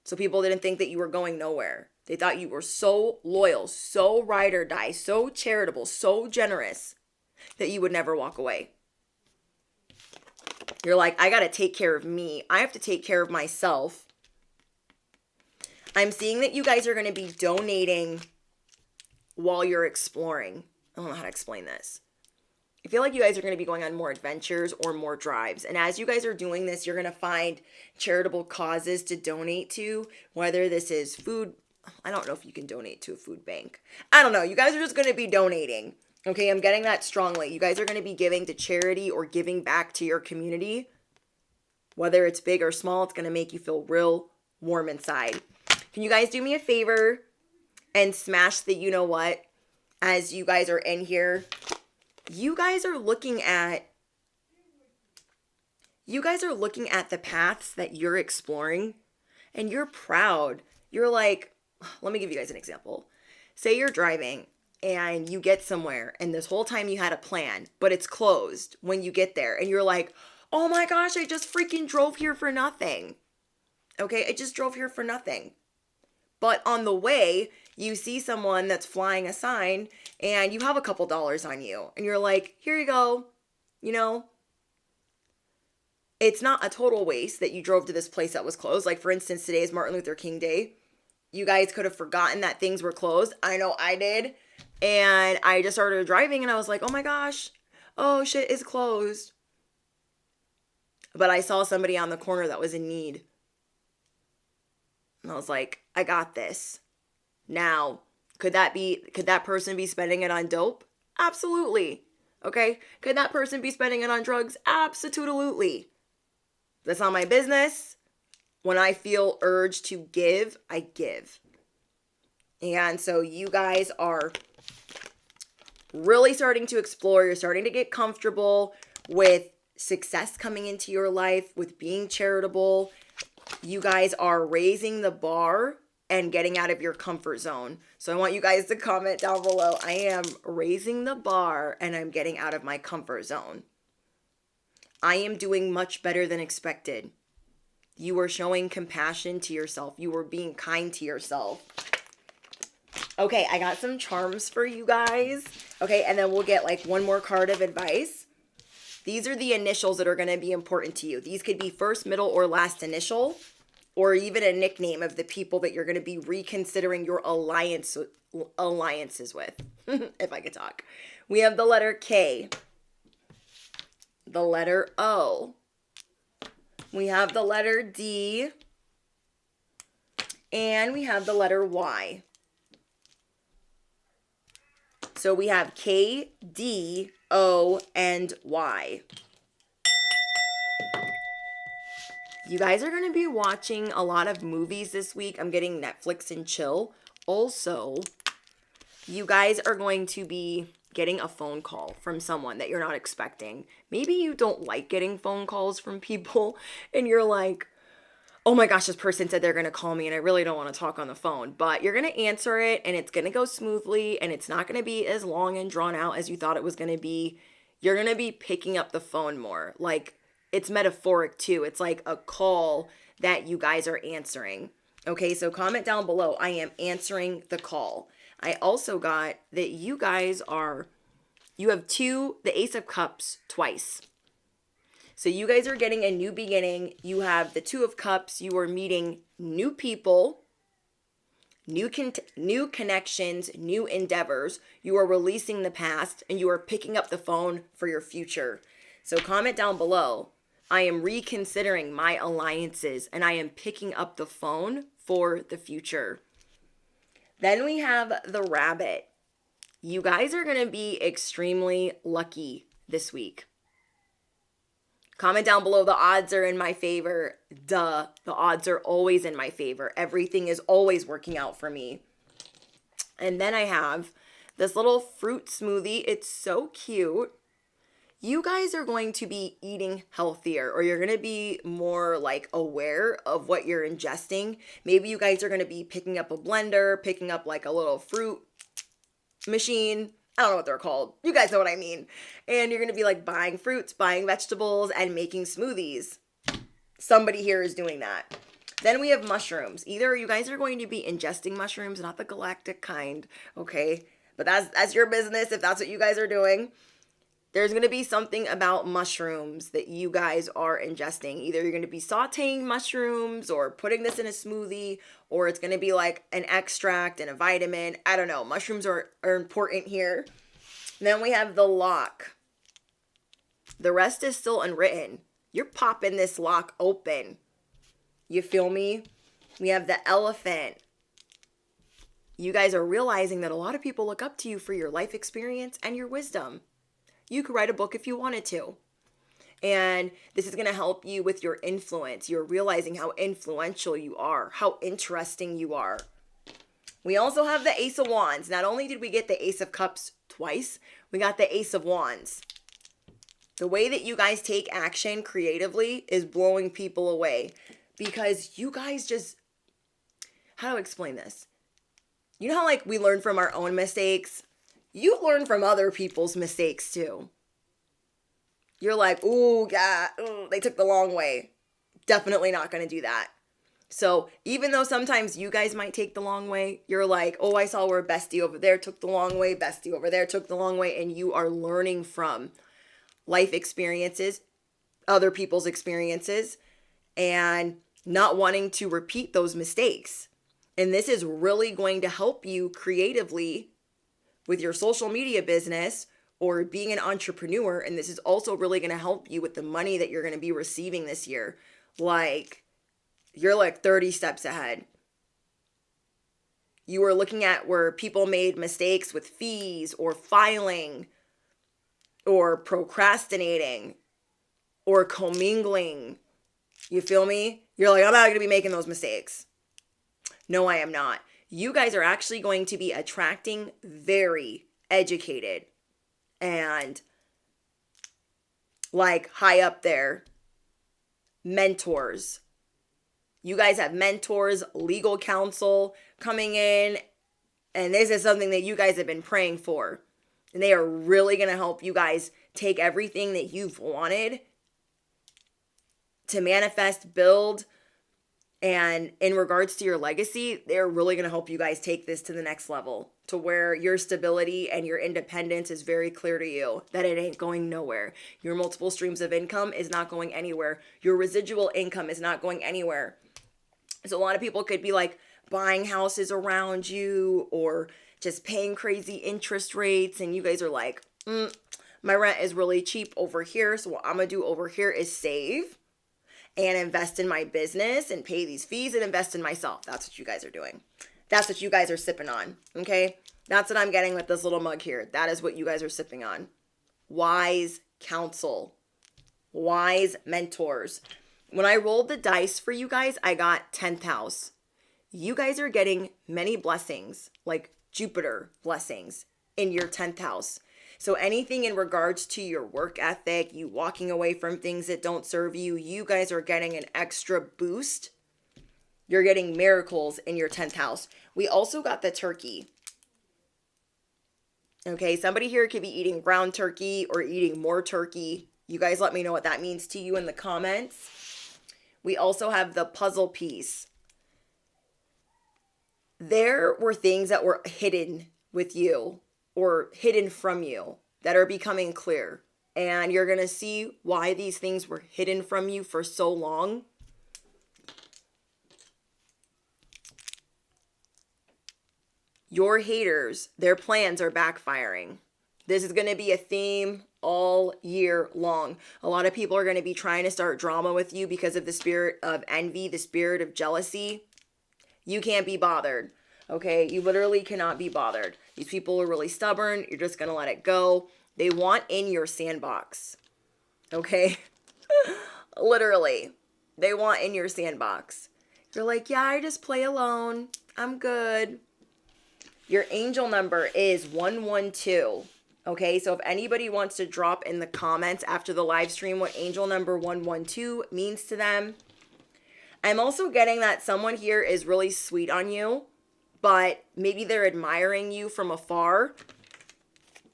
So people didn't think that you were going nowhere. They thought you were so loyal, so ride or die, so charitable, so generous that you would never walk away. You're like, I got to take care of me. I have to take care of myself. I'm seeing that you guys are going to be donating while you're exploring. I don't know how to explain this. I feel like you guys are going to be going on more adventures or more drives. And as you guys are doing this, you're going to find charitable causes to donate to, whether this is food. I don't know if you can donate to a food bank. I don't know. You guys are just going to be donating. Okay, I'm getting that strongly. You guys are going to be giving to charity or giving back to your community. Whether it's big or small, it's going to make you feel real warm inside. Can you guys do me a favor and smash the you know what as you guys are in here? You guys are looking at the paths that you're exploring and you're proud. You're like, let me give you guys an example. Say you're driving and you get somewhere and this whole time you had a plan, but it's closed when you get there and you're like, oh my gosh, I just freaking drove here for nothing. Okay, I just drove here for nothing. But on the way, you see someone that's flying a sign and you have a couple dollars on you. And you're like, here you go. You know, it's not a total waste that you drove to this place that was closed. Like, for instance, today is Martin Luther King Day. You guys could have forgotten that things were closed. I know I did. And I just started driving and I was like, oh my gosh. Oh, shit, it's closed. But I saw somebody on the corner that was in need. And I was like, I got this. Now, could that person be spending it on dope? Absolutely. Okay? Could that person be spending it on drugs? Absolutely. That's not my business. When I feel urged to give, I give. And so you guys are really starting to explore. You're starting to get comfortable with success coming into your life, with being charitable. You guys are raising the bar and getting out of your comfort zone. So I want you guys to comment down below. I am raising the bar and I'm getting out of my comfort zone. I am doing much better than expected. You are showing compassion to yourself. You are being kind to yourself. Okay, I got some charms for you guys. Okay, and then we'll get like one more card of advice. These are the initials that are going to be important to you. These could be first, middle, or last initial, or even a nickname of the people that you're going to be reconsidering your alliances with, if I could talk. We have the letter K, the letter O, we have the letter D, and we have the letter Y. So we have K, D, O, and Y. You guys are going to be watching a lot of movies this week. I'm getting Netflix and chill. Also, you guys are going to be getting a phone call from someone that you're not expecting. Maybe you don't like getting phone calls from people and you're like, oh my gosh, this person said they're going to call me and I really don't want to talk on the phone. But you're going to answer it and it's going to go smoothly and it's not going to be as long and drawn out as you thought it was going to be. You're going to be picking up the phone more. Like, it's metaphoric too. It's like a call that you guys are answering. Okay, so comment down below. I am answering the call. I also got that you guys are, you have the Ace of Cups twice. So you guys are getting a new beginning. You have the Two of Cups. You are meeting new people, new connections, new endeavors. You are releasing the past and you are picking up the phone for your future. So comment down below. I am reconsidering my alliances and I am picking up the phone for the future. Then we have the Rabbit. You guys are going to be extremely lucky this week. Comment down below. The odds are in my favor. Duh. The odds are always in my favor. Everything is always working out for me. And then I have this little fruit smoothie. It's so cute. You guys are going to be eating healthier, or you're going to be more like aware of what you're ingesting. Maybe you guys are going to be picking up a blender, picking up like a little fruit machine. I don't know what they're called. You guys know what I mean. And you're going to be like buying fruits, buying vegetables, and making smoothies. Somebody here is doing that. Then we have mushrooms. Either you guys are going to be ingesting mushrooms, not the galactic kind, okay? But that's your business if that's what you guys are doing. There's going to be something about mushrooms that you guys are ingesting. Either you're going to be sauteing mushrooms or putting this in a smoothie, or it's going to be like an extract and a vitamin. I don't know. Mushrooms are important here. Then we have the lock. The rest is still unwritten. You're popping this lock open. You feel me? We have the elephant. You guys are realizing that a lot of people look up to you for your life experience and your wisdom. You could write a book if you wanted to. And this is going to help you with your influence. You're realizing how influential you are, how interesting you are. We also have the Ace of Wands. Not only did we get the Ace of Cups twice, we got the Ace of Wands. The way that you guys take action creatively is blowing people away. Because you guys just, how do I explain this? You know how like we learn from our own mistakes? You learn from other people's mistakes too. You're like, ooh, yeah, they took the long way. Definitely not going to do that. So even though sometimes you guys might take the long way, you're like, oh, I saw where bestie over there took the long way, bestie over there took the long way, and you are learning from life experiences, other people's experiences, and not wanting to repeat those mistakes. And this is really going to help you creatively with your social media business or being an entrepreneur. And this is also really going to help you with the money that you're going to be receiving this year. Like, you're like 30 steps ahead. You are looking at where people made mistakes with fees or filing or procrastinating or commingling. You feel me? You're like, I'm not going to be making those mistakes. No, I am not. You guys are actually going to be attracting very educated and like high up there mentors. You guys have mentors, legal counsel coming in, and this is something that you guys have been praying for. And they are really going to help you guys take everything that you've wanted to manifest, build. And in regards to your legacy, they're really going to help you guys take this to the next level, to where your stability and your independence is very clear to you, that it ain't going nowhere. Your multiple streams of income is not going anywhere. Your residual income is not going anywhere. So a lot of people could be like buying houses around you or just paying crazy interest rates. And you guys are like, my rent is really cheap over here. So what I'm going to do over here is save and invest in my business and pay these fees and invest in myself. That's what you guys are doing. That's what you guys are sipping on, okay? That's what I'm getting with this little mug here. That is what you guys are sipping on. Wise counsel. Wise mentors. When I rolled the dice for you guys, I got 10th house. You guys are getting many blessings, like Jupiter blessings in your 10th house. So anything in regards to your work ethic, you walking away from things that don't serve you, you guys are getting an extra boost You're getting miracles in your 10th house. We also got the turkey. Okay, somebody here could be eating ground turkey or eating more turkey. You guys let me know what that means to you in the comments. We also have the puzzle piece. There were things that were hidden with you or hidden from you that are becoming clear. And you're going to see why these things were hidden from you for so long. Your haters, their plans are backfiring. This is going to be a theme all year long. A lot of people are going to be trying to start drama with you because of the spirit of envy, the spirit of jealousy. You can't be bothered, okay? You literally cannot be bothered. These people are really stubborn. You're just going to let it go. They want in your sandbox, okay? Literally, they want in your sandbox. You're like, yeah, I just play alone. I'm good. Your angel number is 112. Okay, so if anybody wants to drop in the comments after the live stream what angel number 112 means to them. I'm also getting that someone here is really sweet on you, but maybe they're admiring you from afar.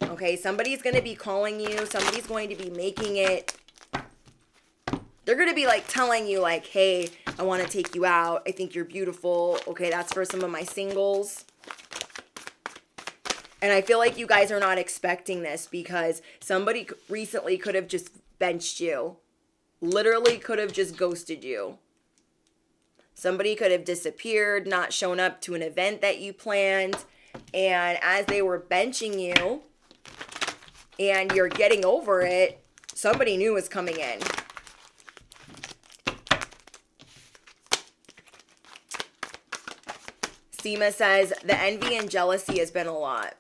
Okay, somebody's going to be calling you. Somebody's going to be making it. They're going to be like telling you like, hey, I want to take you out. I think you're beautiful. Okay, that's for some of my singles. And I feel like you guys are not expecting this because somebody recently could have just benched you. Literally could have just ghosted you. Somebody could have disappeared, not shown up to an event that you planned. And as they were benching you and you're getting over it, somebody new is coming in. Seema says, the envy and jealousy has been a lot.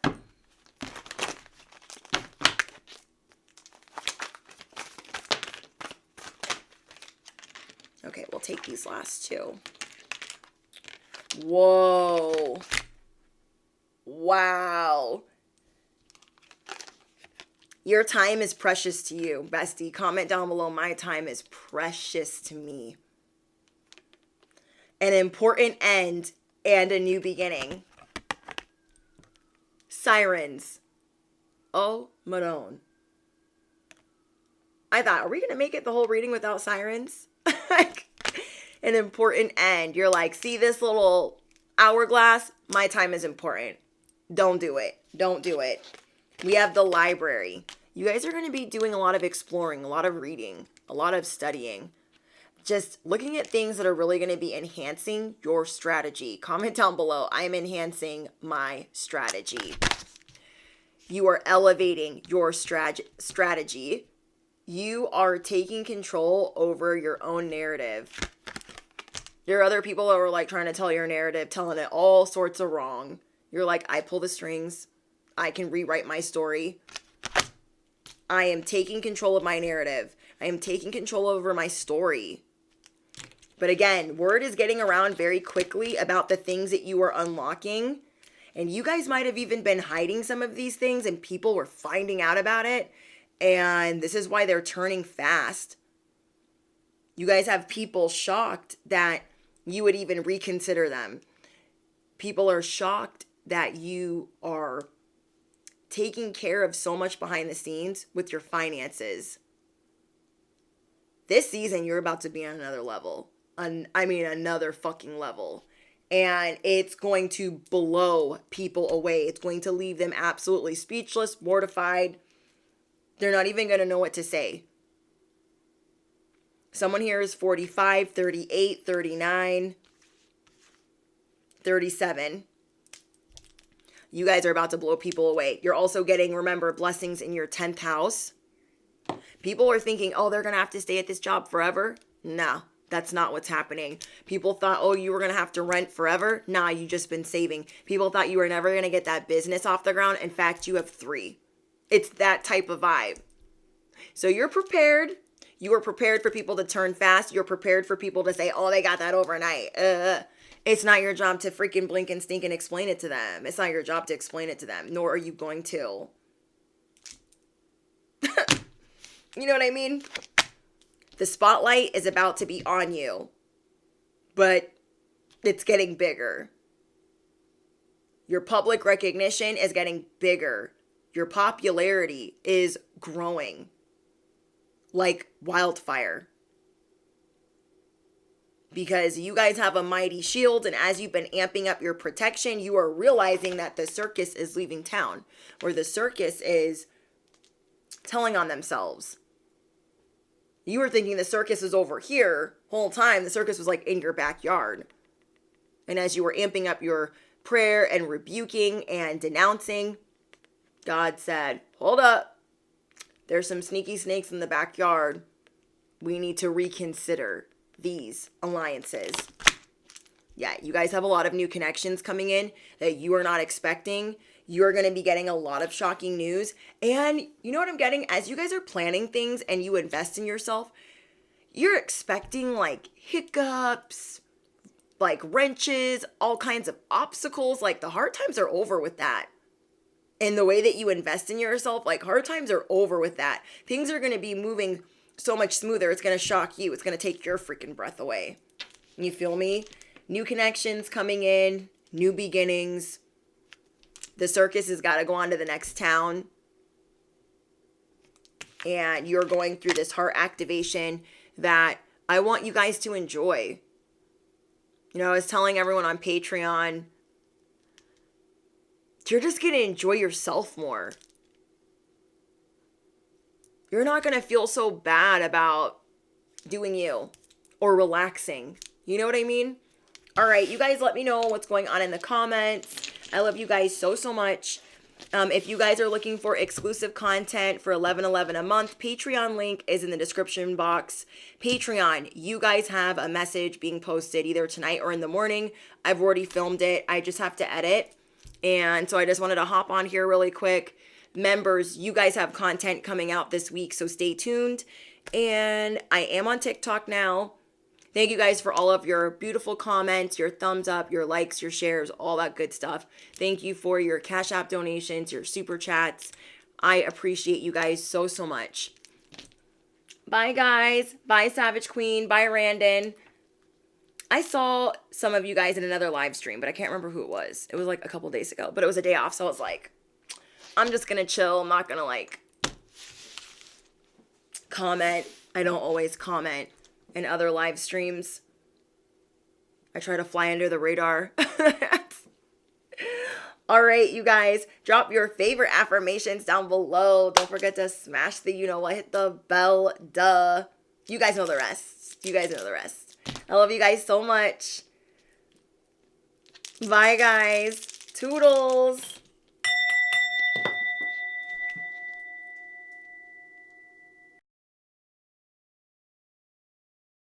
Okay, we'll take these last two. Whoa. Wow. Your time is precious to you, bestie. Comment down below, my time is precious to me. An important end and a new beginning. Sirens. Oh, Madone. I thought, are we going to make it the whole reading without sirens? Like, an important end. You're like, see this little hourglass? My time is important. Don't do it. Don't do it. We have the library. You guys are going to be doing a lot of exploring, a lot of reading, a lot of studying. Just looking at things that are really going to be enhancing your strategy. Comment down below. I'm enhancing my strategy. You are elevating your strategy. You are taking control over your own narrative. There are other people that are like trying to tell your narrative, telling it all sorts of wrong. You're like, I pull the strings. I can rewrite my story. I am taking control of my narrative. I am taking control over my story. But again, word is getting around very quickly about the things that you are unlocking. And you guys might have even been hiding some of these things and people were finding out about it. And this is why they're turning fast. You guys have people shocked that you would even reconsider them. People are shocked that you are taking care of so much behind the scenes with your finances. This season, you're about to be on another level. Another fucking level. And it's going to blow people away. It's going to leave them absolutely speechless, mortified. They're not even going to know what to say. Someone here is 45, 38, 39, 37. You guys are about to blow people away. You're also getting, remember, blessings in your 10th house. People are thinking, oh, they're going to have to stay at this job forever. No, that's not what's happening. People thought, oh, you were going to have to rent forever. Nah, you just been saving. People thought you were never going to get that business off the ground. In fact, you have 3. It's that type of vibe. So you're prepared. You are prepared for people to turn fast. You're prepared for people to say, oh, they got that overnight. It's not your job to freaking blink and stink and explain it to them. It's not your job to explain it to them. Nor are you going to. You know what I mean? The spotlight is about to be on you. But it's getting bigger. Your public recognition is getting bigger. Your popularity is growing like wildfire. Because you guys have a mighty shield, and as you've been amping up your protection, you are realizing that the circus is leaving town, or the circus is telling on themselves. You were thinking the circus is over here. Whole time, the circus was like in your backyard. And as you were amping up your prayer and rebuking and denouncing, God said, hold up. There's some sneaky snakes in the backyard. We need to reconsider these alliances. Yeah, you guys have a lot of new connections coming in that you are not expecting. You're going to be getting a lot of shocking news. And you know what I'm getting? As you guys are planning things and you invest in yourself, you're expecting like hiccups, like wrenches, all kinds of obstacles. Like the hard times are over with that. And the way that you invest in yourself, like hard times are over with that. Things are going to be moving so much smoother. It's going to shock you. It's going to take your freaking breath away. You feel me? New connections coming in, new beginnings. The circus has got to go on to the next town. And you're going through this heart activation that I want you guys to enjoy. You know, I was telling everyone on Patreon, you're just going to enjoy yourself more. You're not going to feel so bad about doing you or relaxing. You know what I mean? All right, you guys let me know what's going on in the comments. I love you guys so, so much. If you guys are looking for exclusive content for $11.11 a month, Patreon link is in the description box. Patreon, you guys have a message being posted either tonight or in the morning. I've already filmed it. I just have to edit. And so I just wanted to hop on here really quick. Members, you guys have content coming out this week, so stay tuned. And I am on TikTok now. Thank you guys for all of your beautiful comments, your thumbs up, your likes, your shares, all that good stuff. Thank you for your Cash App donations, your super chats. I appreciate you guys so, so much. Bye, guys. Bye, Savage Queen. Bye, Randon. I saw some of you guys in another live stream, but I can't remember who it was. It was like a couple days ago, but it was a day off, so I was like, I'm just going to chill. I'm not going to like comment. I don't always comment in other live streams. I try to fly under the radar. All right, you guys, drop your favorite affirmations down below. Don't forget to smash the you-know-what, hit the bell, duh. You guys know the rest. You guys know the rest. I love you guys so much. Bye, guys. Toodles.